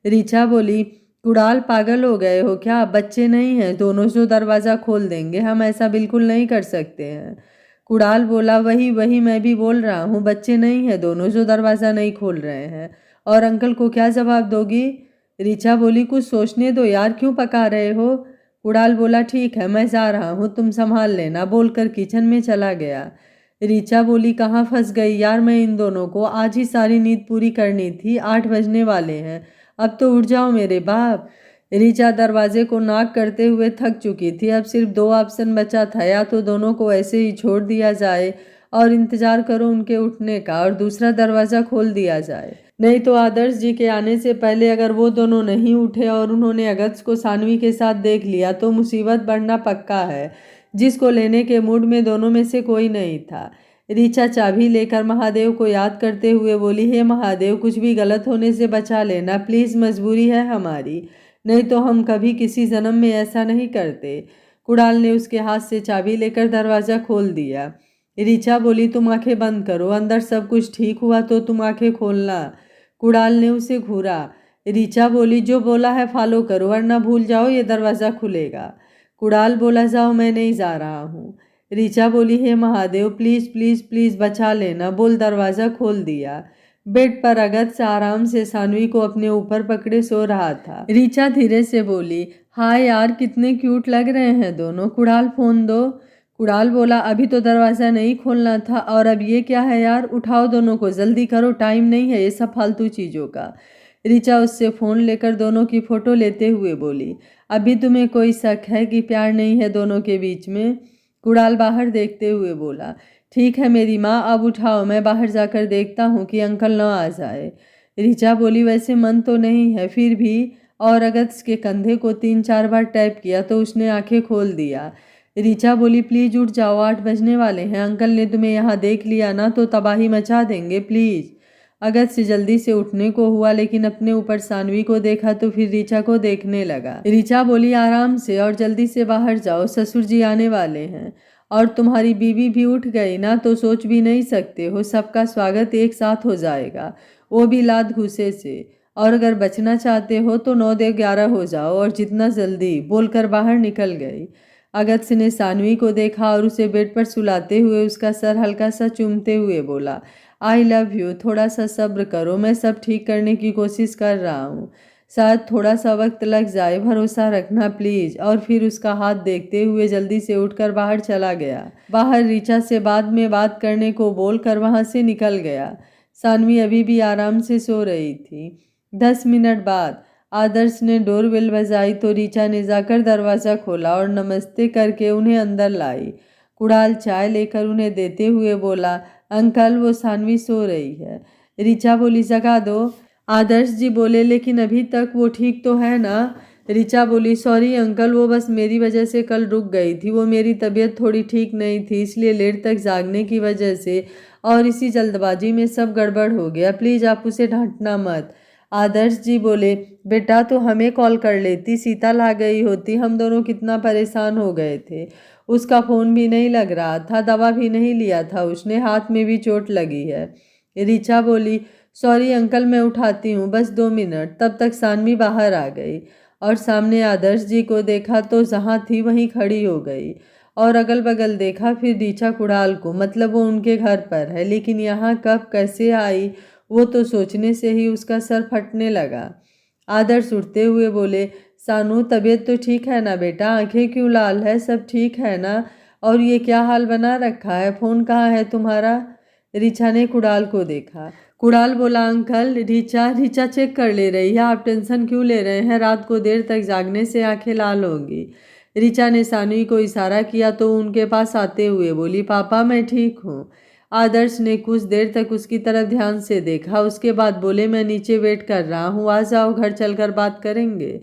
ऋचा बोली, कुणाल पागल हो गए हो क्या? बच्चे नहीं हैं दोनों जो दरवाज़ा खोल देंगे, हम ऐसा बिल्कुल नहीं कर सकते हैं। कुणाल बोला, वही वही मैं भी बोल रहा हूँ, बच्चे नहीं हैं दोनों जो दरवाज़ा नहीं खोल रहे हैं, और अंकल को क्या जवाब दोगी? ऋचा बोली, कुछ सोचने दो यार, क्यों पका रहे हो? कुणाल बोला, ठीक है मैं जा रहा हूँ, तुम संभाल लेना, बोलकर किचन में चला गया। ऋचा बोली, कहाँ फंस गई यार मैं इन दोनों को, आज ही सारी नींद पूरी करनी थी, 8 बजने वाले हैं, अब तो उठ जाओ मेरे बाप। ऋचा दरवाजे को नॉक करते हुए थक चुकी थी। अब सिर्फ 2 ऑप्शन बचा था, या तो दोनों को ऐसे ही छोड़ दिया जाए और इंतजार करो उनके उठने का, और दूसरा दरवाज़ा खोल दिया जाए, नहीं तो आदर्श जी के आने से पहले अगर वो दोनों नहीं उठे और उन्होंने अगत्य को सानवी के साथ देख लिया तो मुसीबत बढ़ना पक्का है, जिसको लेने के मूड में दोनों में से कोई नहीं था। ऋचा चाबी लेकर महादेव को याद करते हुए बोली, हे महादेव, कुछ भी गलत होने से बचा लेना प्लीज़, मजबूरी है हमारी, नहीं तो हम कभी किसी जन्म में ऐसा नहीं करते। कुणाल ने उसके हाथ से चाबी लेकर दरवाज़ा खोल दिया। ऋचा बोली, तुम आंखें बंद करो, अंदर सब कुछ ठीक हुआ तो तुम आंखें खोलना। कुणाल ने उसे घूरा। ऋचा बोली, जो बोला है फॉलो करो, वरना भूल जाओ ये दरवाज़ा खुलेगा। कुणाल बोला, जाओ मैं नहीं जा रहा हूँ। ऋचा बोली, हे महादेव, प्लीज़ प्लीज़ प्लीज़ बचा लेना, बोल दरवाज़ा खोल दिया। बेड पर अगत्य आराम से सानवी को अपने ऊपर पकड़े सो रहा था। ऋचा धीरे से बोली, हाँ यार, कितने क्यूट लग रहे हैं दोनों, कुणाल फ़ोन दो। कुणाल बोला, अभी तो दरवाज़ा नहीं खोलना था, और अब ये क्या है यार, उठाओ दोनों को, जल्दी करो, टाइम नहीं है ये सब फालतू चीज़ों का। ऋचा उससे फ़ोन लेकर दोनों की फ़ोटो लेते हुए बोली, अभी तुम्हें कोई शक है कि प्यार नहीं है दोनों के बीच में? कुणाल बाहर देखते हुए बोला, ठीक है मेरी माँ, अब उठाओ, मैं बाहर जाकर देखता हूँ कि अंकल न आ जाए। ऋचा बोली, वैसे मन तो नहीं है फिर भी, और अगत्य के कंधे को 3-4 बार टैप किया तो उसने आंखें खोल दिया। ऋचा बोली, प्लीज़ उठ जाओ, 8 बजने वाले हैं, अंकल ने तुम्हें यहाँ देख लिया ना तो तबाही मचा देंगे, प्लीज़। अगत्य जल्दी से उठने को हुआ, लेकिन अपने ऊपर सानवी को देखा तो फिर ऋचा को देखने लगा। ऋचा बोली, आराम से और जल्दी से बाहर जाओ, ससुर जी आने वाले हैं, और तुम्हारी बीवी भी उठ गई ना तो सोच भी नहीं सकते हो, सबका स्वागत एक साथ हो जाएगा, वो भी लात घूसे से, और अगर बचना चाहते हो तो 9-11 हो जाओ, और जितना जल्दी, बोलकर बाहर निकल गई। अगत्य ने सानवी को देखा और उसे बेड पर सुलाते हुए उसका सर हल्का सा चूमते हुए बोला, आई लव यू, थोड़ा सा सब्र करो, मैं सब ठीक करने की कोशिश कर रहा हूँ, शायद थोड़ा सा वक्त लग जाए, भरोसा रखना प्लीज़। और फिर उसका हाथ देखते हुए जल्दी से उठकर बाहर चला गया। बाहर ऋचा से बाद में बात करने को बोलकर वहाँ से निकल गया। सानवी अभी भी आराम से सो रही थी। 10 मिनट बाद आदर्श ने डोरबेल बजाई तो ऋचा ने जाकर दरवाज़ा खोला और नमस्ते करके उन्हें अंदर लाई। कुणाल चाय लेकर उन्हें देते हुए बोला, अंकल वो सानवी सो रही है। ऋचा बोली, जगा दो। आदर्श जी बोले, लेकिन अभी तक वो ठीक तो है ना? ऋचा बोली, सॉरी अंकल, वो बस मेरी वजह से कल रुक गई थी। वो मेरी तबीयत थोड़ी ठीक नहीं थी, इसलिए लेट तक जागने की वजह से और इसी जल्दबाजी में सब गड़बड़ हो गया। प्लीज़ आप उसे डांटना मत। आदर्श जी बोले, बेटा तो हमें कॉल कर लेती, शीतल आ गई होती, हम दोनों कितना परेशान हो गए थे। उसका फ़ोन भी नहीं लग रहा था, दवा भी नहीं लिया था उसने, हाथ में भी चोट लगी है। ऋचा बोली, सॉरी अंकल, मैं उठाती हूँ, बस 2 मिनट। तब तक सानवी बाहर आ गई और सामने आदर्श जी को देखा तो जहाँ थी वहीं खड़ी हो गई और अगल बगल देखा, फिर ऋचा कुणाल को, मतलब वो उनके घर पर है, लेकिन यहाँ कब कैसे आई वो तो सोचने से ही उसका सर फटने लगा। आदर्श उठते हुए बोले, सानू तबीयत तो ठीक है ना बेटा? आंखें क्यों लाल है? सब ठीक है ना? और ये क्या हाल बना रखा है? फ़ोन कहाँ है तुम्हारा? ऋचा ने कुणाल को देखा। कुणाल बोला, अंकल ऋचा चेक कर ले रही है, आप टेंशन क्यों ले रहे हैं? रात को देर तक जागने से आंखें लाल होंगी। ऋचा ने सानवी को इशारा किया तो उनके पास आते हुए बोली, पापा मैं ठीक हूँ। आदर्श ने कुछ देर तक उसकी तरफ ध्यान से देखा, उसके बाद बोले, मैं नीचे वेट कर रहा हूँ, आ जाओ, घर चलकर बात करेंगे।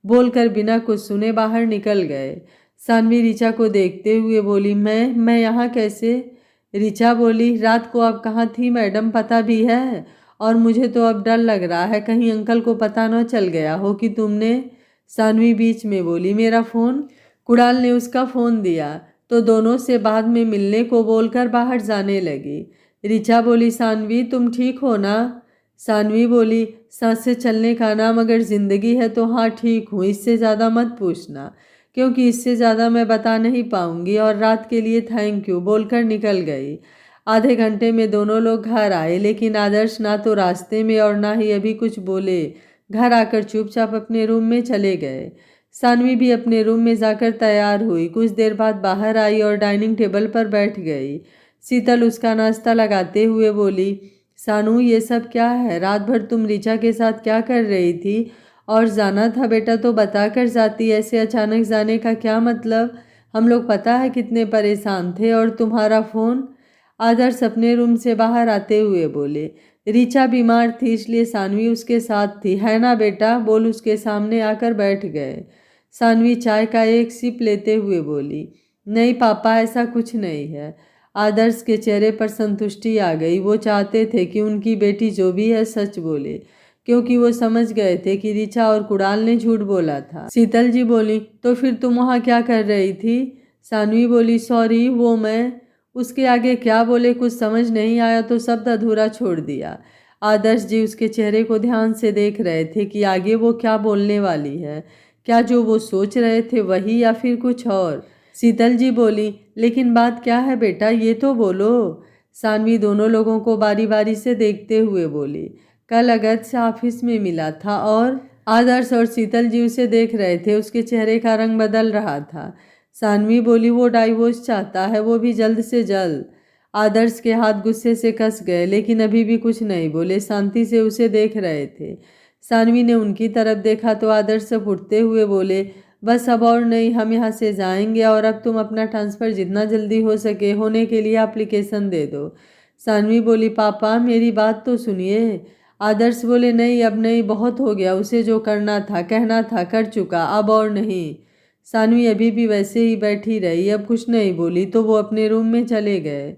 बोलकर बिना कुछ सुने बाहर निकल गए। सानवी ऋचा को देखते हुए बोली, मैं यहाँ कैसे? ऋचा बोली, रात को आप कहाँ थी मैडम, पता भी है? और मुझे तो अब डर लग रहा है कहीं अंकल को पता न चल गया हो कि तुमने। सानवी बीच में बोली, मेरा फ़ोन? कुणाल ने उसका फ़ोन दिया तो दोनों से बाद में मिलने को बोलकर बाहर जाने लगी। ऋचा बोली, सानवी तुम ठीक हो ना? सानवी बोली, सांसें चलने का नाम अगर ज़िंदगी है तो हाँ ठीक हूँ, इससे ज़्यादा मत पूछना, क्योंकि इससे ज़्यादा मैं बता नहीं पाऊँगी, और रात के लिए थैंक यू, बोलकर निकल गई। आधे घंटे में दोनों लोग घर आए, लेकिन आदर्श ना तो रास्ते में और ना ही अभी कुछ बोले। घर आकर चुपचाप अपने रूम में चले गए। सानवी भी अपने रूम में जाकर तैयार हुई। कुछ देर बाद बाहर आई और डाइनिंग टेबल पर बैठ गई। शीतल उसका नाश्ता लगाते हुए बोली, सानू ये सब क्या है? रात भर तुम ऋचा के साथ क्या कर रही थी? और जाना था बेटा तो बता कर जाती, ऐसे अचानक जाने का क्या मतलब? हम लोग पता है कितने परेशान थे। और तुम्हारा फ़ोन? आदर्श अपने रूम से बाहर आते हुए बोले, ऋचा बीमार थी इसलिए सानवी उसके साथ थी, है ना बेटा? बोल उसके सामने आकर बैठ गए। सानवी चाय का एक सिप लेते हुए बोली, नहीं पापा ऐसा कुछ नहीं है। आदर्श के चेहरे पर संतुष्टि आ गई। वो चाहते थे कि उनकी बेटी जो भी है सच बोले, क्योंकि वो समझ गए थे कि ऋचा और कुणाल ने झूठ बोला था। शीतल जी बोली, तो फिर तुम वहाँ क्या कर रही थी? सानवी बोली, सॉरी वो मैं। उसके आगे क्या बोले कुछ समझ नहीं आया तो शब्द अधूरा छोड़ दिया। आदर्श जी उसके चेहरे को ध्यान से देख रहे थे कि आगे वो क्या बोलने वाली है, क्या जो वो सोच रहे थे वही या फिर कुछ और। शीतल जी बोली, लेकिन बात क्या है बेटा, ये तो बोलो। सानवी दोनों लोगों को बारी बारी से देखते हुए बोली, कल अगस्त से ऑफिस में मिला था और आदर्श और शीतल जी उसे देख रहे थे, उसके चेहरे का रंग बदल रहा था। सानवी बोली, वो डाइवोर्स चाहता है, वो भी जल्द से जल्द। आदर्श के हाथ गुस्से से कस गए, लेकिन अभी भी कुछ नहीं बोले, शांति से उसे देख रहे थे। सानवी ने उनकी तरफ देखा तो आदर्श सब उठते हुए बोले, बस अब और नहीं, हम यहाँ से जाएंगे और अब तुम अपना ट्रांसफ़र जितना जल्दी हो सके होने के लिए एप्लीकेशन दे दो। सानवी बोली, पापा मेरी बात तो सुनिए। आदर्श बोले, नहीं अब नहीं, बहुत हो गया, उसे जो करना था कहना था कर चुका, अब और नहीं। सानवी अभी भी वैसे ही बैठी रही, अब कुछ नहीं बोली तो वो अपने रूम में चले गए।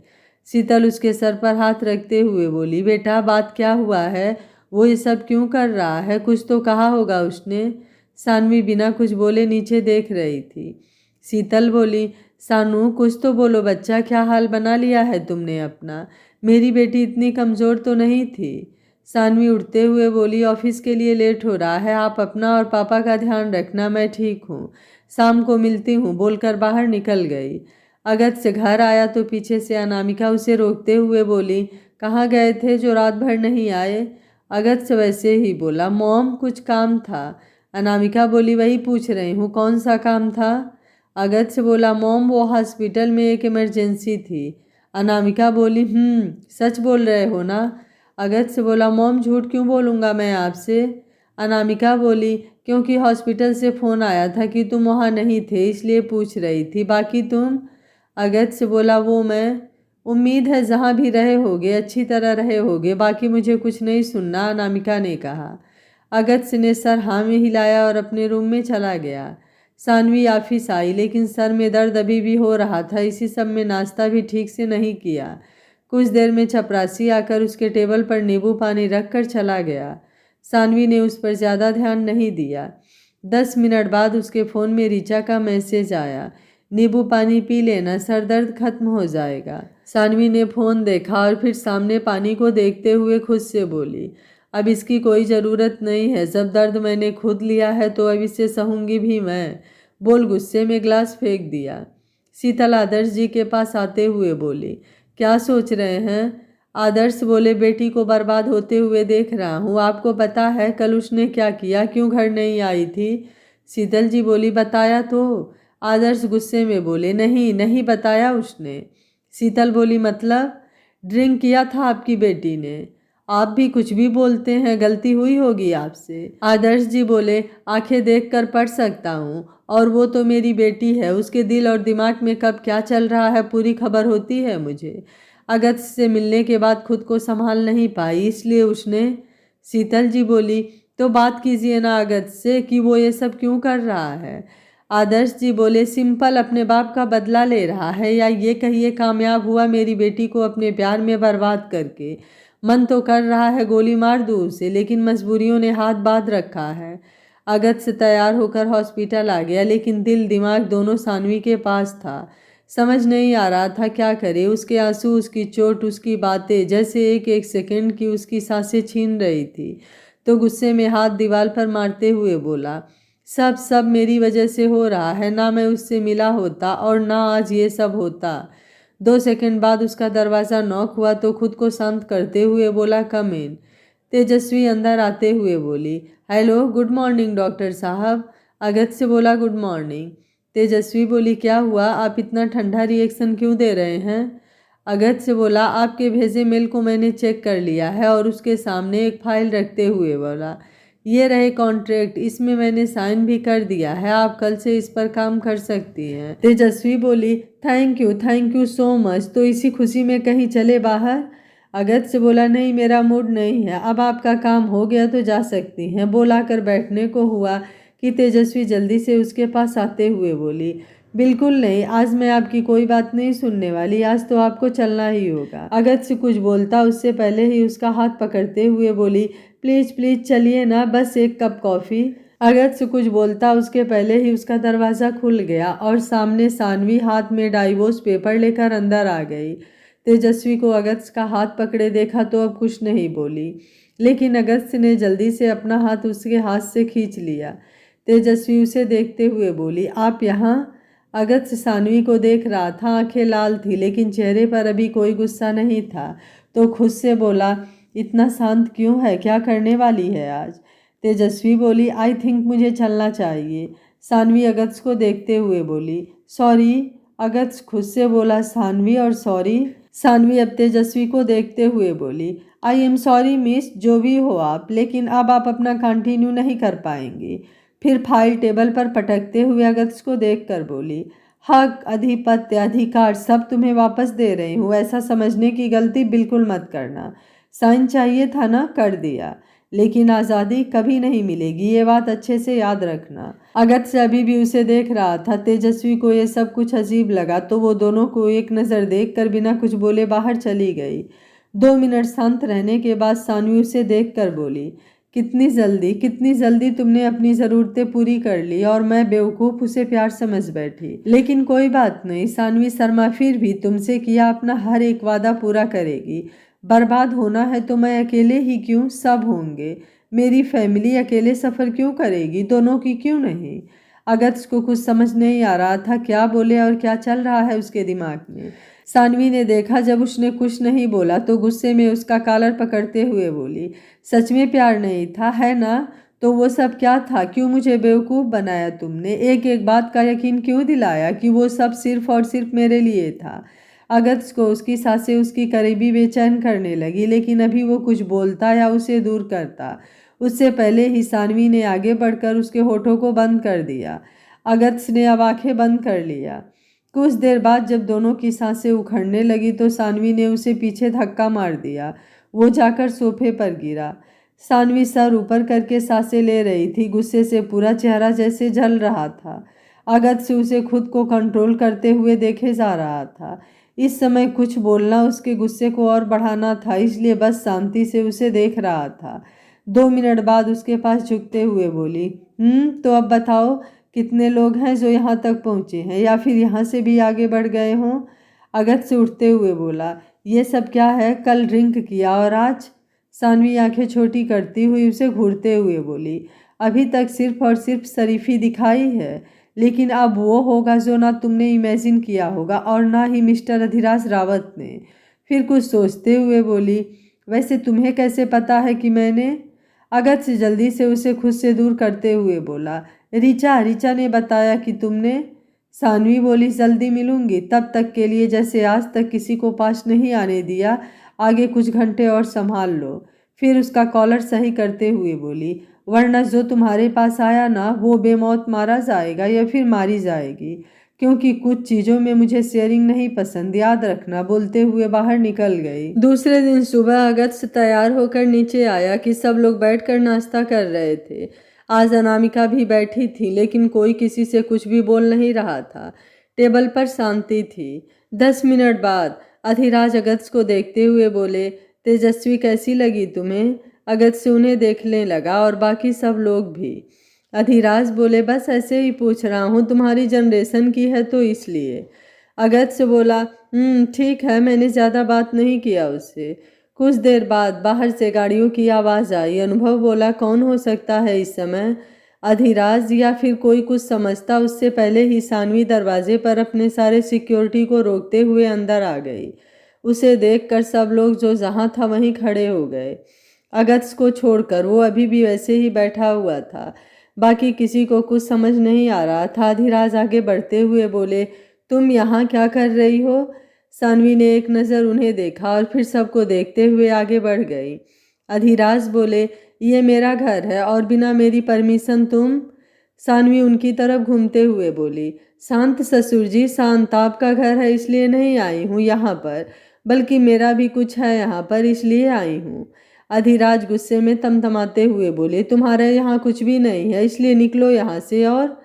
शीतल उसके सर पर हाथ रखते हुए बोली, बेटा बात क्या हुआ है? वो ये सब क्यों कर रहा है? कुछ तो कहा होगा उसने। सानवी बिना कुछ बोले नीचे देख रही थी। शीतल बोली, सानू कुछ तो बोलो बच्चा, क्या हाल बना लिया है तुमने अपना? मेरी बेटी इतनी कमज़ोर तो नहीं थी। सानवी उठते हुए बोली, ऑफिस के लिए लेट हो रहा है, आप अपना और पापा का ध्यान रखना, मैं ठीक हूँ, शाम को मिलती हूँ, बोलकर बाहर निकल गई। अगस्त से घर आया तो पीछे से अनामिका उसे रोकते हुए बोली, कहाँ गए थे जो रात भर नहीं आए? अगस्त वैसे ही बोला, मॉम कुछ काम था। अनामिका बोली, वही पूछ रही हूँ, कौन सा काम था? अगस्त बोला, मॉम वो हॉस्पिटल में एक इमरजेंसी थी। अनामिका बोली, सच बोल रहे हो ना? अगस्त बोला, मॉम झूठ क्यों बोलूँगा मैं आपसे? अनामिका बोली, क्योंकि हॉस्पिटल से फ़ोन आया था कि तुम वहाँ नहीं थे, इसलिए पूछ रही थी। बाकी तुम? अगस्त्य बोला, वो मैं। उम्मीद है जहाँ भी रहे होगे अच्छी तरह रहे होगे, बाकी मुझे कुछ नहीं सुनना, अनामिका ने कहा। अगस्त्य ने सर हाँ में हिलाया और अपने रूम में चला गया। सानवी ऑफिस आई, लेकिन सर में दर्द अभी भी हो रहा था। इसी सब में नाश्ता भी ठीक से नहीं किया। कुछ देर में चपरासी आकर उसके टेबल पर नींबू पानी रख कर चला गया। सानवी ने उस पर ज़्यादा ध्यान नहीं दिया। 10 मिनट बाद उसके फ़ोन में ऋचा का मैसेज आया, नींबू पानी पी लेना, सर दर्द खत्म हो जाएगा। सानवी ने फ़ोन देखा और फिर सामने पानी को देखते हुए खुद से बोली, अब इसकी कोई ज़रूरत नहीं है। जब दर्द मैंने खुद लिया है तो अब इसे सहूँगी भी मैं। बोल गुस्से में ग्लास फेंक दिया। शीतल आदर्श जी के पास आते हुए बोली, क्या सोच रहे हैं? आदर्श बोले, बेटी को बर्बाद होते हुए देख रहा हूँ। आपको पता है कल उसने क्या किया, क्यों घर नहीं आई थी? शीतल जी बोली, बताया तो? आदर्श गुस्से में बोले, नहीं नहीं बताया उसने। शीतल बोली, मतलब? ड्रिंक किया था आपकी बेटी ने। आप भी कुछ भी बोलते हैं, गलती हुई होगी आपसे। आदर्श जी बोले, आंखें देखकर पढ़ सकता हूँ, और वो तो मेरी बेटी है, उसके दिल और दिमाग में कब क्या चल रहा है पूरी खबर होती है मुझे। अगस्त्य से मिलने के बाद खुद को संभाल नहीं पाई, इसलिए उसने। शीतल जी बोली, तो बात कीजिए ना अगस्त्य से कि वो ये सब क्यों कर रहा है। आदर्श जी बोले, सिंपल, अपने बाप का बदला ले रहा है, या ये कहिए कामयाब हुआ मेरी बेटी को अपने प्यार में बर्बाद करके। मन तो कर रहा है गोली मार दूँ उसे, लेकिन मजबूरियों ने हाथ बांध रखा है। अगस्त्य तैयार होकर हॉस्पिटल आ गया, लेकिन दिल दिमाग दोनों सानवी के पास था। समझ नहीं आ रहा था क्या करे। उसके आंसू, उसकी चोट, उसकी बातें जैसे एक एक सेकंड की उसकी सांसें छीन रही थी। तो गुस्से में हाथ दीवार पर मारते हुए बोला, सब मेरी वजह से हो रहा है। ना मैं उससे मिला होता और ना आज ये सब होता। 2 सेकंड बाद उसका दरवाज़ा नॉक हुआ तो खुद को शांत करते हुए बोला, कम इन। तेजस्वी अंदर आते हुए बोली, हेलो, गुड मॉर्निंग डॉक्टर साहब। अगस्त्य बोला, गुड मॉर्निंग। तेजस्वी बोली, क्या हुआ, आप इतना ठंडा रिएक्शन क्यों दे रहे हैं? अगस्त्य बोला, आपके भेजे मेल को मैंने चेक कर लिया है, और उसके सामने एक फाइल रखते हुए बोला, ये रहे कॉन्ट्रैक्ट, इसमें मैंने साइन भी कर दिया है, आप कल से इस पर काम कर सकती हैं। तेजस्वी बोली, थैंक यू सो मच। तो इसी खुशी में कहीं चले बाहर? अगस्त्य बोला, नहीं, मेरा मूड नहीं है, अब आपका काम हो गया तो जा सकती हैं। बोलाकर बैठने को हुआ कि तेजस्वी जल्दी से उसके पास आते हुए बोली, बिल्कुल नहीं, आज मैं आपकी कोई बात नहीं सुनने वाली, आज तो आपको चलना ही होगा। अगस्त्य कुछ बोलता उससे पहले ही उसका हाथ पकड़ते हुए बोली, प्लीज प्लीज चलिए ना, बस एक कप कॉफ़ी। अगस्त्य कुछ बोलता उसके पहले ही उसका दरवाज़ा खुल गया और सामने सानवी हाथ में डाइवोर्स पेपर लेकर अंदर आ गई। तेजस्वी को अगस्त्य का हाथ पकड़े देखा तो अब कुछ नहीं बोली, लेकिन अगस्त्य ने जल्दी से अपना हाथ उसके हाथ से खींच लिया। तेजस्वी उसे देखते हुए बोली, आप यहाँ? अगस्त्य सानवी को देख रहा था, आंखें लाल थी, लेकिन चेहरे पर अभी कोई गुस्सा नहीं था। तो खुद से बोला, इतना शांत क्यों है, क्या करने वाली है आज? तेजस्वी बोली, आई थिंक मुझे चलना चाहिए। सानवी अगस्त्य को देखते हुए बोली, सॉरी। अगस्त्य खुद से बोला, सानवी और सॉरी? सानवी अब तेजस्वी को देखते हुए बोली, आई एम सॉरी मिस, जो भी हो आप, लेकिन अब आप अपना कंटिन्यू नहीं कर पाएंगी। फिर फाइल टेबल पर पटकते हुए अगस्त्य को देखकर बोली, हक, अधिपत्य, अधिकार सब तुम्हें वापस दे रही हूँ, ऐसा समझने की गलती बिल्कुल मत करना। साइन चाहिए था ना, कर दिया, लेकिन आज़ादी कभी नहीं मिलेगी, ये बात अच्छे से याद रखना। अगस्त्य अभी भी उसे देख रहा था। तेजस्वी को ये सब कुछ अजीब लगा तो वो दोनों को एक नज़र देखकर बिना कुछ बोले बाहर चली गई। 2 मिनट शांत रहने के बाद सानवी उसे देखकर बोली, कितनी जल्दी तुमने अपनी ज़रूरतें पूरी कर ली, और मैं बेवकूफ़ उसे प्यार समझ बैठी। लेकिन कोई बात नहीं, सानवी शर्मा फिर भी तुमसे किया अपना हर एक वादा पूरा करेगी। बर्बाद होना है तो मैं अकेले ही क्यों, सब होंगे। मेरी फैमिली अकेले सफ़र क्यों करेगी, दोनों की क्यों नहीं? अगस्त्य को कुछ समझ नहीं आ रहा था, क्या बोले और क्या चल रहा है उसके दिमाग में। सानवी ने देखा जब उसने कुछ नहीं बोला तो गुस्से में उसका कॉलर पकड़ते हुए बोली, सच में प्यार नहीं था, है ना? तो वो सब क्या था, क्यों मुझे बेवकूफ़ बनाया तुमने, एक एक बात का यकीन क्यों दिलाया कि वो सब सिर्फ और सिर्फ मेरे लिए था? अगस्त्य को उसकी सांसें उसकी करीबी बेचैन करने लगी, लेकिन अभी वो कुछ बोलता या उसे दूर करता उससे पहले ही सानवी ने आगे बढ़कर उसके होठों को बंद कर दिया। अगत्य ने अब आंखें बंद कर लिया। कुछ देर बाद जब दोनों की सांसें उखड़ने लगी तो सानवी ने उसे पीछे धक्का मार दिया। वो जाकर सोफे पर गिरा। सानवी सर ऊपर करके सांसें ले रही थी। गुस्से से पूरा चेहरा जैसे जल रहा था। अगत्य उसे खुद को कंट्रोल करते हुए देखे जा रहा था। इस समय कुछ बोलना उसके गुस्से को और बढ़ाना था, इसलिए बस शांति से उसे देख रहा था। 2 मिनट बाद उसके पास झुकते हुए बोली, तो अब बताओ कितने लोग हैं जो यहाँ तक पहुँचे हैं या फिर यहाँ से भी आगे बढ़ गए हों? अगत्य से उठते हुए बोला, ये सब क्या है? कल ड्रिंक किया और आज? सानवी आंखें छोटी करती हुई उसे घूरते हुए बोली, अभी तक सिर्फ और सिर्फ शरीफी दिखाई है, लेकिन अब वो होगा जो ना तुमने इमेजिन किया होगा और ना ही मिस्टर अधिराज रावत ने। फिर कुछ सोचते हुए बोली, वैसे तुम्हें कैसे पता है कि मैंने? अगत्य जल्दी से उसे खुद से दूर करते हुए बोला, ऋचा ने बताया कि तुमने। सानवी बोली, जल्दी मिलूंगी, तब तक के लिए जैसे आज तक किसी को पास नहीं आने दिया, आगे कुछ घंटे और संभाल लो। फिर उसका कॉलर सही करते हुए बोली, वरना जो तुम्हारे पास आया ना वो बेमौत मारा जाएगा या फिर मारी जाएगी, क्योंकि कुछ चीज़ों में मुझे शेयरिंग नहीं पसंद, याद रखना। बोलते हुए बाहर निकल गई। दूसरे दिन सुबह अगत्य तैयार होकर नीचे आया कि सब लोग बैठकर नाश्ता कर रहे थे। आज अनामिका भी बैठी थी, लेकिन कोई किसी से कुछ भी बोल नहीं रहा था। टेबल पर शांति थी। 10 मिनट बाद अधिराज अगत्य को देखते हुए बोले, तेजस्वी कैसी लगी तुम्हें? अगत्य उन्हें देखने लगा और बाकी सब लोग भी। अधिराज बोले, बस ऐसे ही पूछ रहा हूँ, तुम्हारी जनरेशन की है तो इसलिए। अगत्य बोला, ठीक है, मैंने ज़्यादा बात नहीं किया उससे। कुछ देर बाद बाहर से गाड़ियों की आवाज़ आई। अनुभव बोला, कौन हो सकता है इस समय? अधिराज या फिर कोई कुछ समझता। उससे पहले ही सानवी दरवाजे पर अपने सारे सिक्योरिटी को रोकते हुए अंदर आ गई। उसे देखकर सब लोग जो जहाँ था वहीं खड़े हो गए। अगत्य को छोड़कर वो अभी भी वैसे ही बैठा हुआ था। बाकी किसी को कुछ समझ नहीं आ रहा था। अधिराज आगे बढ़ते हुए बोले, तुम यहाँ क्या कर रही हो? सानवी ने एक नज़र उन्हें देखा और फिर सबको देखते हुए आगे बढ़ गई। अधिराज बोले, ये मेरा घर है और बिना मेरी परमिशन तुम? सानवी उनकी तरफ घूमते हुए बोली, शांत ससुर जी, शांत। आपका घर है इसलिए नहीं आई हूँ यहाँ पर, बल्कि मेरा भी कुछ है यहाँ पर इसलिए आई हूँ। अधिराज गुस्से में तमतमाते हुए बोले, तुम्हारे यहाँ कुछ भी नहीं है, इसलिए निकलो यहाँ से। और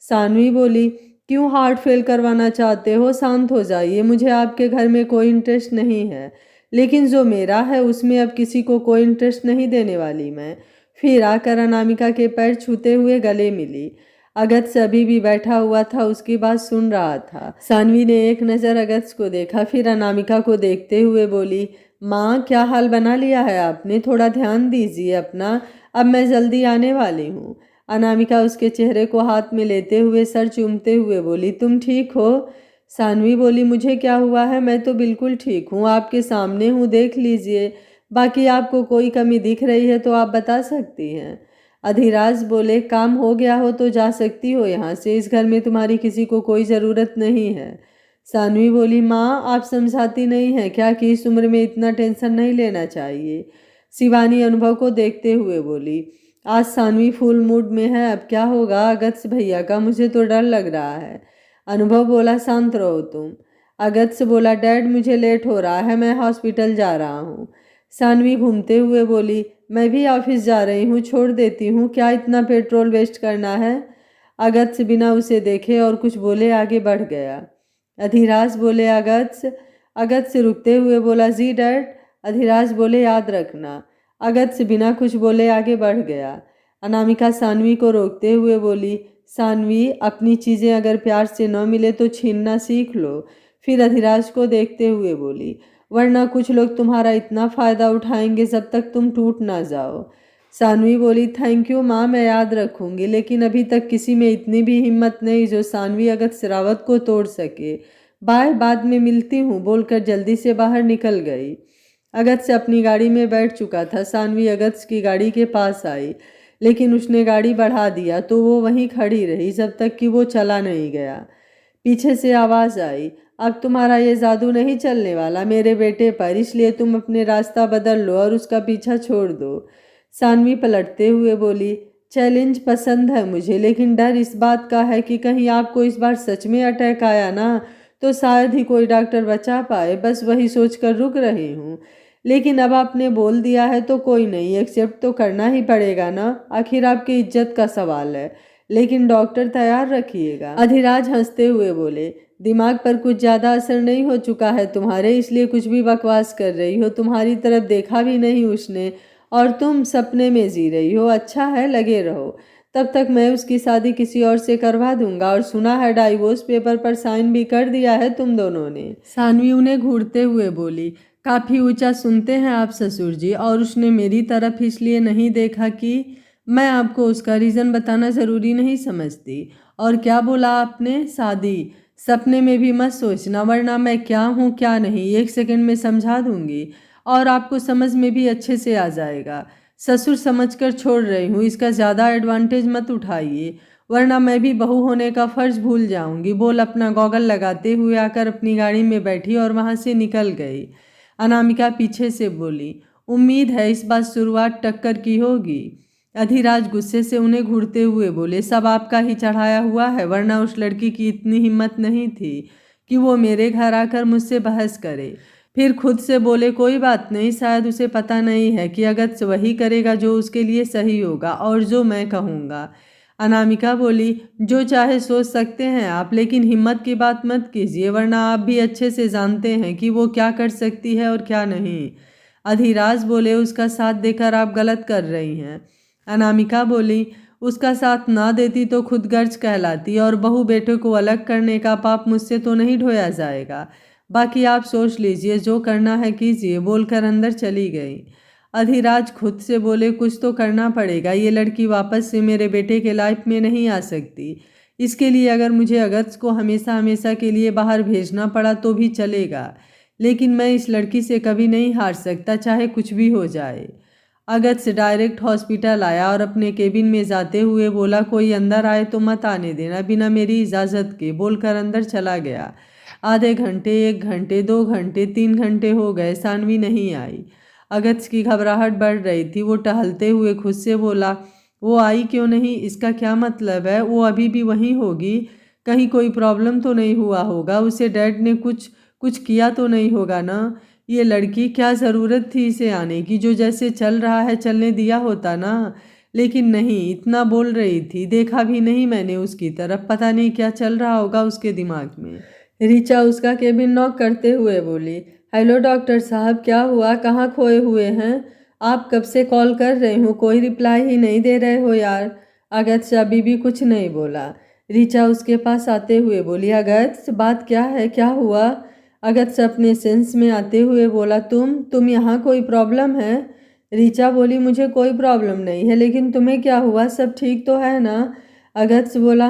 सानवी बोली, क्यों हार्ट फेल करवाना चाहते हो? शांत हो जाइए, मुझे आपके घर में कोई इंटरेस्ट नहीं है, लेकिन जो मेरा है उसमें अब किसी को कोई इंटरेस्ट नहीं देने वाली मैं। फिर आकर अनामिका के पैर छूते हुए गले मिली। अगत्य अभी भी बैठा हुआ था, उसकी बात सुन रहा था। सानवी ने एक नज़र अगत्य को देखा, फिर अनामिका को देखते हुए बोली, माँ, क्या हाल बना लिया है आपने? थोड़ा ध्यान दीजिए अपना, अब मैं जल्दी आने वाली हूँ। अनामिका उसके चेहरे को हाथ में लेते हुए सर चूमते हुए बोली, तुम ठीक हो? सानवी बोली, मुझे क्या हुआ है, मैं तो बिल्कुल ठीक हूँ, आपके सामने हूँ, देख लीजिए। बाकी आपको कोई कमी दिख रही है तो आप बता सकती हैं। अधिराज बोले, काम हो गया हो तो जा सकती हो यहाँ से, इस घर में तुम्हारी किसी को कोई ज़रूरत नहीं है। सानवी बोली, माँ, आप समझाती नहीं हैं क्या कि इस उम्र में इतना टेंशन नहीं लेना चाहिए? शिवानी अनुभव को देखते हुए बोली, आज सानवी फुल मूड में है, अब क्या होगा अगत्य भैया का? मुझे तो डर लग रहा है। अनुभव बोला, शांत रहो तुम। अगत्य बोला, डैड, मुझे लेट हो रहा है, मैं हॉस्पिटल जा रहा हूँ। सानवी घूमते हुए बोली, मैं भी ऑफिस जा रही हूँ, छोड़ देती हूँ, क्या इतना पेट्रोल वेस्ट करना है? अगत्य बिना उसे देखे और कुछ बोले आगे बढ़ गया। अधिराज बोले, अगत्य रुकते हुए बोला, जी डैड। अधिराज बोले, याद रखना। अगत्य बिना कुछ बोले आगे बढ़ गया। अनामिका सानवी को रोकते हुए बोली, सानवी, अपनी चीज़ें अगर प्यार से न मिले तो छीनना सीख लो। फिर अधिराज को देखते हुए बोली, वरना कुछ लोग तुम्हारा इतना फ़ायदा उठाएंगे जब तक तुम टूट ना जाओ। सानवी बोली, थैंक यू माँ, मैं याद रखूंगी, लेकिन अभी तक किसी में इतनी भी हिम्मत नहीं जो सानवी अगत्य रावत को तोड़ सके। बाय, बाद में मिलती हूँ, बोलकर जल्दी से बाहर निकल गई। अगत्य अपनी गाड़ी में बैठ चुका था। सानवी अगत्य की गाड़ी के पास आई, लेकिन उसने गाड़ी बढ़ा दिया तो वो वहीं खड़ी रही जब तक कि वो चला नहीं गया। पीछे से आवाज़ आई, अब तुम्हारा ये जादू नहीं चलने वाला मेरे बेटे पर, इसलिए तुम अपने रास्ता बदल लो और उसका पीछा छोड़ दो। सानवी पलटते हुए बोली, चैलेंज पसंद है मुझे, लेकिन डर इस बात का है कि कहीं आपको इस बार सच में अटैक आया ना तो शायद ही कोई डॉक्टर बचा पाए। बस वही सोचकर रुक रही हूँ। लेकिन अब आपने बोल दिया है तो कोई नहीं, एक्सेप्ट तो करना ही पड़ेगा ना, आखिर आपकी इज्जत का सवाल है। लेकिन डॉक्टर तैयार रखिएगा। अधिराज हंसते हुए बोले, दिमाग पर कुछ ज़्यादा असर नहीं हो चुका है तुम्हारे, इसलिए कुछ भी बकवास कर रही हो। तुम्हारी तरफ देखा भी नहीं उसने और तुम सपने में जी रही हो। अच्छा है, लगे रहो, तब तक मैं उसकी शादी किसी और से करवा दूंगा। और सुना है डाइवोर्स पेपर पर साइन भी कर दिया है तुम दोनों ने। सानवी उन्हें घूरते हुए बोली, काफ़ी ऊंचा सुनते हैं आप ससुर जी। और उसने मेरी तरफ इसलिए नहीं देखा कि मैं आपको उसका रीज़न बताना ज़रूरी नहीं समझती। और क्या बोला आपने? शादी? सपने में भी मत सोचना, वरना मैं क्या हूँ क्या नहीं 1 सेकंड में समझा दूंगी और आपको समझ में भी अच्छे से आ जाएगा। ससुर समझकर छोड़ रही हूँ, इसका ज़्यादा एडवांटेज मत उठाइए, वरना मैं भी बहू होने का फ़र्ज भूल जाऊंगी। बोल अपना गॉगल लगाते हुए आकर अपनी गाड़ी में बैठी और वहाँ से निकल गई। अनामिका पीछे से बोली, उम्मीद है इस बार शुरुआत टक्कर की होगी। अधिराज गुस्से से उन्हें घूरते हुए बोले, सब आपका ही चढ़ाया हुआ है, वरना उस लड़की की इतनी हिम्मत नहीं थी कि वो मेरे घर आकर मुझसे बहस करे। फिर खुद से बोले, कोई बात नहीं, शायद उसे पता नहीं है कि अगस्त वही करेगा जो उसके लिए सही होगा और जो मैं कहूँगा। अनामिका बोली, जो चाहे सोच सकते हैं आप, लेकिन हिम्मत की बात मत कीजिए, वरना आप भी अच्छे से जानते हैं कि वो क्या कर सकती है और क्या नहीं। अधिराज बोले, उसका साथ देकर आप गलत कर रही हैं। अनामिका बोली, उसका साथ ना देती तो खुद गर्ज कहलाती और बहू बेटे को अलग करने का पाप मुझसे तो नहीं ढोया जाएगा। बाकी आप सोच लीजिए, जो करना है कीजिए, बोलकर अंदर चली गई। अधिराज खुद से बोले, कुछ तो करना पड़ेगा, ये लड़की वापस से मेरे बेटे के लाइफ में नहीं आ सकती। इसके लिए अगर मुझे अगस्त को हमेशा हमेशा के लिए बाहर भेजना पड़ा तो भी चलेगा, लेकिन मैं इस लड़की से कभी नहीं हार सकता, चाहे कुछ भी हो जाए। अगस्त डायरेक्ट हॉस्पिटल आया और अपने केबिन में जाते हुए बोला, कोई अंदर आए तो मत आने देना बिना मेरी इजाज़त के, बोलकर अंदर चला गया। आधे घंटे, 1 घंटे, 2 घंटे, 3 घंटे हो गए, सानवी नहीं आई। अगस्त की घबराहट बढ़ रही थी। वो टहलते हुए खुद से बोला, वो आई क्यों नहीं? इसका क्या मतलब है? वो अभी भी वहीं होगी, कहीं कोई प्रॉब्लम तो नहीं हुआ होगा, उसे डैड ने कुछ कुछ किया तो नहीं होगा ना? ये लड़की, क्या ज़रूरत थी इसे आने की? जो जैसे चल रहा है चलने दिया होता ना। लेकिन नहीं, इतना बोल रही थी, देखा भी नहीं मैंने उसकी तरफ, पता नहीं क्या चल रहा होगा उसके दिमाग में। ऋचा उसका केबिन नॉक करते हुए बोली, हेलो डॉक्टर साहब, क्या हुआ? कहाँ खोए हुए हैं आप? कब से कॉल कर रही हूँ, कोई रिप्लाई ही नहीं दे रहे हो यार। अगस्त अभी भी कुछ नहीं बोला। ऋचा उसके पास आते हुए बोली, अगस्त बात क्या है, क्या हुआ? अगस्त अपने सेंस में आते हुए बोला, तुम यहाँ, कोई प्रॉब्लम है? ऋचा बोली, मुझे कोई प्रॉब्लम नहीं है, लेकिन तुम्हें क्या हुआ? सब ठीक तो है ना? अगस्त बोला,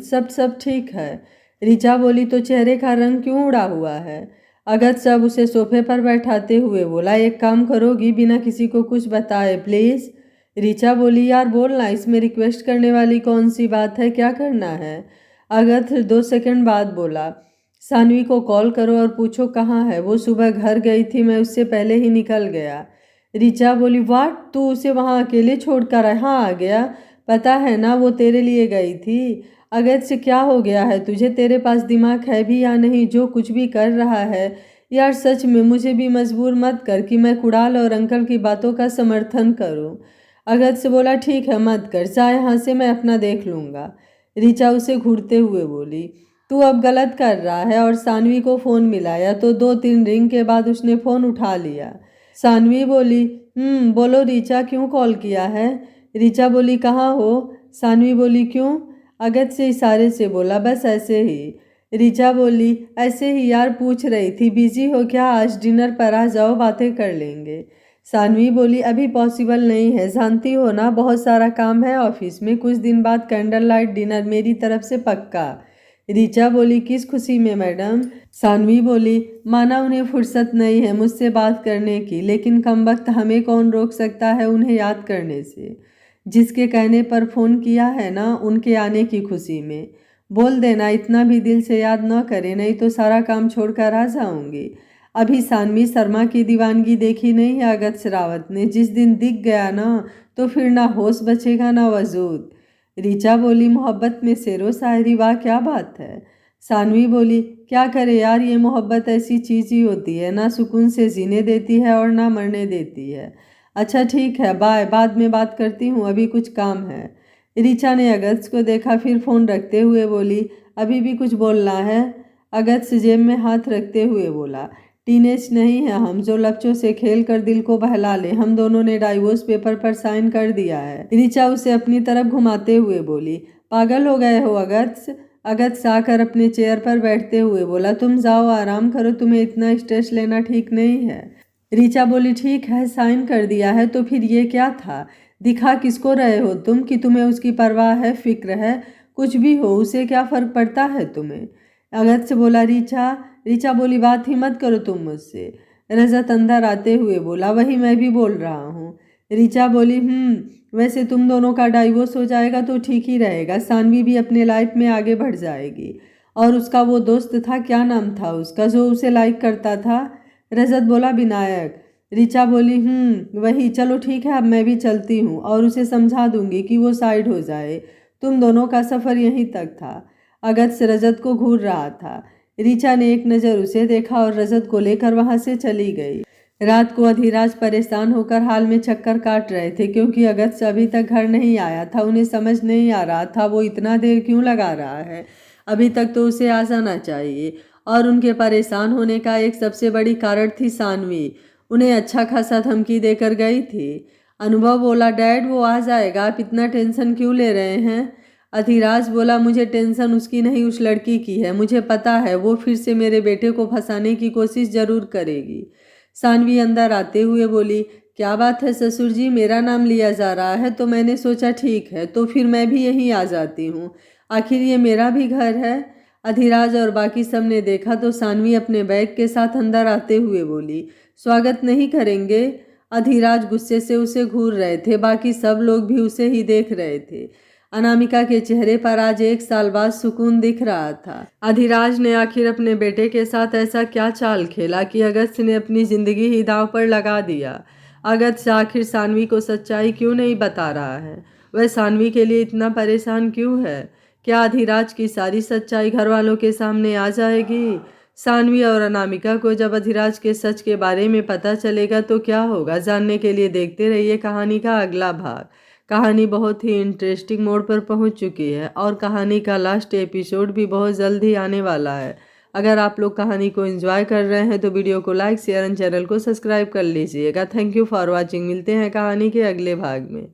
सब ठीक है। ऋचा बोली, तो चेहरे का रंग क्यों उड़ा हुआ है? अगस्त सब उसे सोफे पर बैठाते हुए बोला, एक काम करोगी, बिना किसी को कुछ बताए प्लीज़? ऋचा बोली, यार बोलना, इसमें रिक्वेस्ट करने वाली कौन सी बात है, क्या करना है? अगस्त 2 सेकंड बाद बोला, सानवी को कॉल करो और पूछो कहाँ है वो, सुबह घर गई थी, मैं उससे पहले ही निकल गया। ऋचा बोली, वाट, तू उसे वहाँ अकेले छोड़कर यहाँ आ गया? पता है ना वो तेरे लिए गई थी। अगस्त से क्या हो गया है तुझे? तेरे पास दिमाग है भी या नहीं? जो कुछ भी कर रहा है यार, सच में मुझे भी मजबूर मत कर कि मैं कुणाल और अंकल की बातों का समर्थन करूं। अगस्त से बोला, ठीक है मत कर, जा यहाँ से, मैं अपना देख लूँगा। ऋचा उसे घूरते हुए बोली, तू अब गलत कर रहा है। और सानवी को फ़ोन मिलाया तो 2-3 रिंग के बाद उसने फ़ोन उठा लिया। सानवी बोली, बोलो ऋचा, क्यों कॉल किया है? ऋचा बोली, कहाँ हो? सानवी बोली, क्यों? अगस्त से इशारे से बोला, बस ऐसे ही। ऋचा बोली, ऐसे ही यार, पूछ रही थी, बिजी हो क्या? आज डिनर पर आ जाओ, बातें कर लेंगे। सानवी बोली, अभी पॉसिबल नहीं है, जानती हो ना, बहुत सारा काम है ऑफिस में, कुछ दिन बाद कैंडल लाइट डिनर मेरी तरफ से पक्का। ऋचा बोली, किस खुशी में मैडम? सानवी बोली, माना उन्हें फुर्सत नहीं है मुझसे बात करने की, लेकिन कमबख्त हमें कौन रोक सकता है उन्हें याद करने से? जिसके कहने पर फ़ोन किया है ना, उनके आने की खुशी में। बोल देना इतना भी दिल से याद न करे, नहीं तो सारा काम छोड़कर आ जाऊंगी। अभी सानवी शर्मा की दीवानगी देखी नहीं है अगस्त रावत ने, जिस दिन दिख गया ना तो फिर ना होश बचेगा ना वजूद। ऋचा बोली, मोहब्बत में शेरो शायरी, वाह क्या बात है। सानवी बोली, क्या करे यार, ये मोहब्बत ऐसी चीज़ ही होती है, ना सुकून से जीने देती है और ना मरने देती है। अच्छा ठीक है, बाय, बाद में बात करती हूँ, अभी कुछ काम है। ऋचा ने अगस्त को देखा, फिर फ़ोन रखते हुए बोली, अभी भी कुछ बोलना है? अगस्त जेब में हाथ रखते हुए बोला, टीनेज नहीं है हम जो लफ्ज़ों से खेल कर दिल को बहला ले। हम दोनों ने डाइवोर्स पेपर पर साइन कर दिया है। ऋचा उसे अपनी तरफ घुमाते हुए बोली, पागल हो गए हो अगस्त? अगस्त आकर अपने चेयर पर बैठते हुए बोला, तुम जाओ आराम करो, तुम्हें इतना स्ट्रेस लेना ठीक नहीं है। ऋचा बोली, ठीक है साइन कर दिया है तो फिर ये क्या था? दिखा किसको रहे हो तुम कि तुम्हें उसकी परवाह है, फिक्र है? कुछ भी हो, उसे क्या फ़र्क पड़ता है तुम्हें? अगस्त बोला, ऋचा बोली, बात ही मत करो तुम मुझसे। रजत अंदर आते हुए बोला, वही मैं भी बोल रहा हूँ। ऋचा बोली, वैसे तुम दोनों का डाइवोर्स हो जाएगा तो ठीक ही रहेगा, सानवी भी अपने लाइफ में आगे बढ़ जाएगी। और उसका वो दोस्त था, क्या नाम था उसका, जो उसे लाइक करता था? रजत बोला, विनायक। ऋचा बोली, वही, चलो ठीक है, अब मैं भी चलती हूँ और उसे समझा दूंगी कि वो साइड हो जाए। तुम दोनों का सफ़र यहीं तक था। अगस्त रजत को घूर रहा था। ऋचा ने एक नज़र उसे देखा और रजत को लेकर वहाँ से चली गई। रात को अधिराज परेशान होकर हाल में चक्कर काट रहे थे, क्योंकि अगस्त अभी तक घर नहीं आया था। उन्हें समझ नहीं आ रहा था वो इतना देर क्यों लगा रहा है, अभी तक तो उसे आ जाना चाहिए। और उनके परेशान होने का एक सबसे बड़ी कारण थी सानवी, उन्हें अच्छा खासा धमकी देकर गई थी। अनुभव बोला, डैड वो आ जाएगा, आप इतना टेंशन क्यों ले रहे हैं? अधिराज बोला, मुझे टेंशन उसकी नहीं, उस लड़की की है। मुझे पता है वो फिर से मेरे बेटे को फंसाने की कोशिश जरूर करेगी। सानवी अंदर आते हुए बोली, क्या बात है ससुर जी, मेरा नाम लिया जा रहा है तो मैंने सोचा ठीक है, तो फिर मैं भी यहीं आ जाती हूँ, आखिर ये मेरा भी घर है। अधिराज और बाकी सब ने देखा तो सानवी अपने बैग के साथ अंदर आते हुए बोली, स्वागत नहीं करेंगे? अधिराज गुस्से से उसे घूर रहे थे, बाकी सब लोग भी उसे ही देख रहे थे। अनामिका के चेहरे पर आज 1 साल बाद सुकून दिख रहा था। अधिराज ने आखिर अपने बेटे के साथ ऐसा क्या चाल खेला कि अगस्त ने अपनी जिंदगी ही दांव पर लगा दिया। अगस्त आखिर सानवी को सच्चाई क्यों नहीं बता रहा है? वह सानवी के लिए इतना परेशान क्यों है? क्या अधिराज की सारी सच्चाई घर वालों के सामने आ जाएगी? सानवी और अनामिका को जब अधिराज के सच के बारे में पता चलेगा तो क्या होगा, जानने के लिए देखते रहिए कहानी का अगला भाग। कहानी बहुत ही इंटरेस्टिंग मोड़ पर पहुंच चुकी है और कहानी का लास्ट एपिसोड भी बहुत जल्द ही आने वाला है। अगर आप लोग कहानी को एंजॉय कर रहे हैं तो वीडियो को लाइक, शेयर एंड चैनल को सब्सक्राइब कर लीजिएगा। Thank you for watching. मिलते हैं कहानी के अगले भाग में।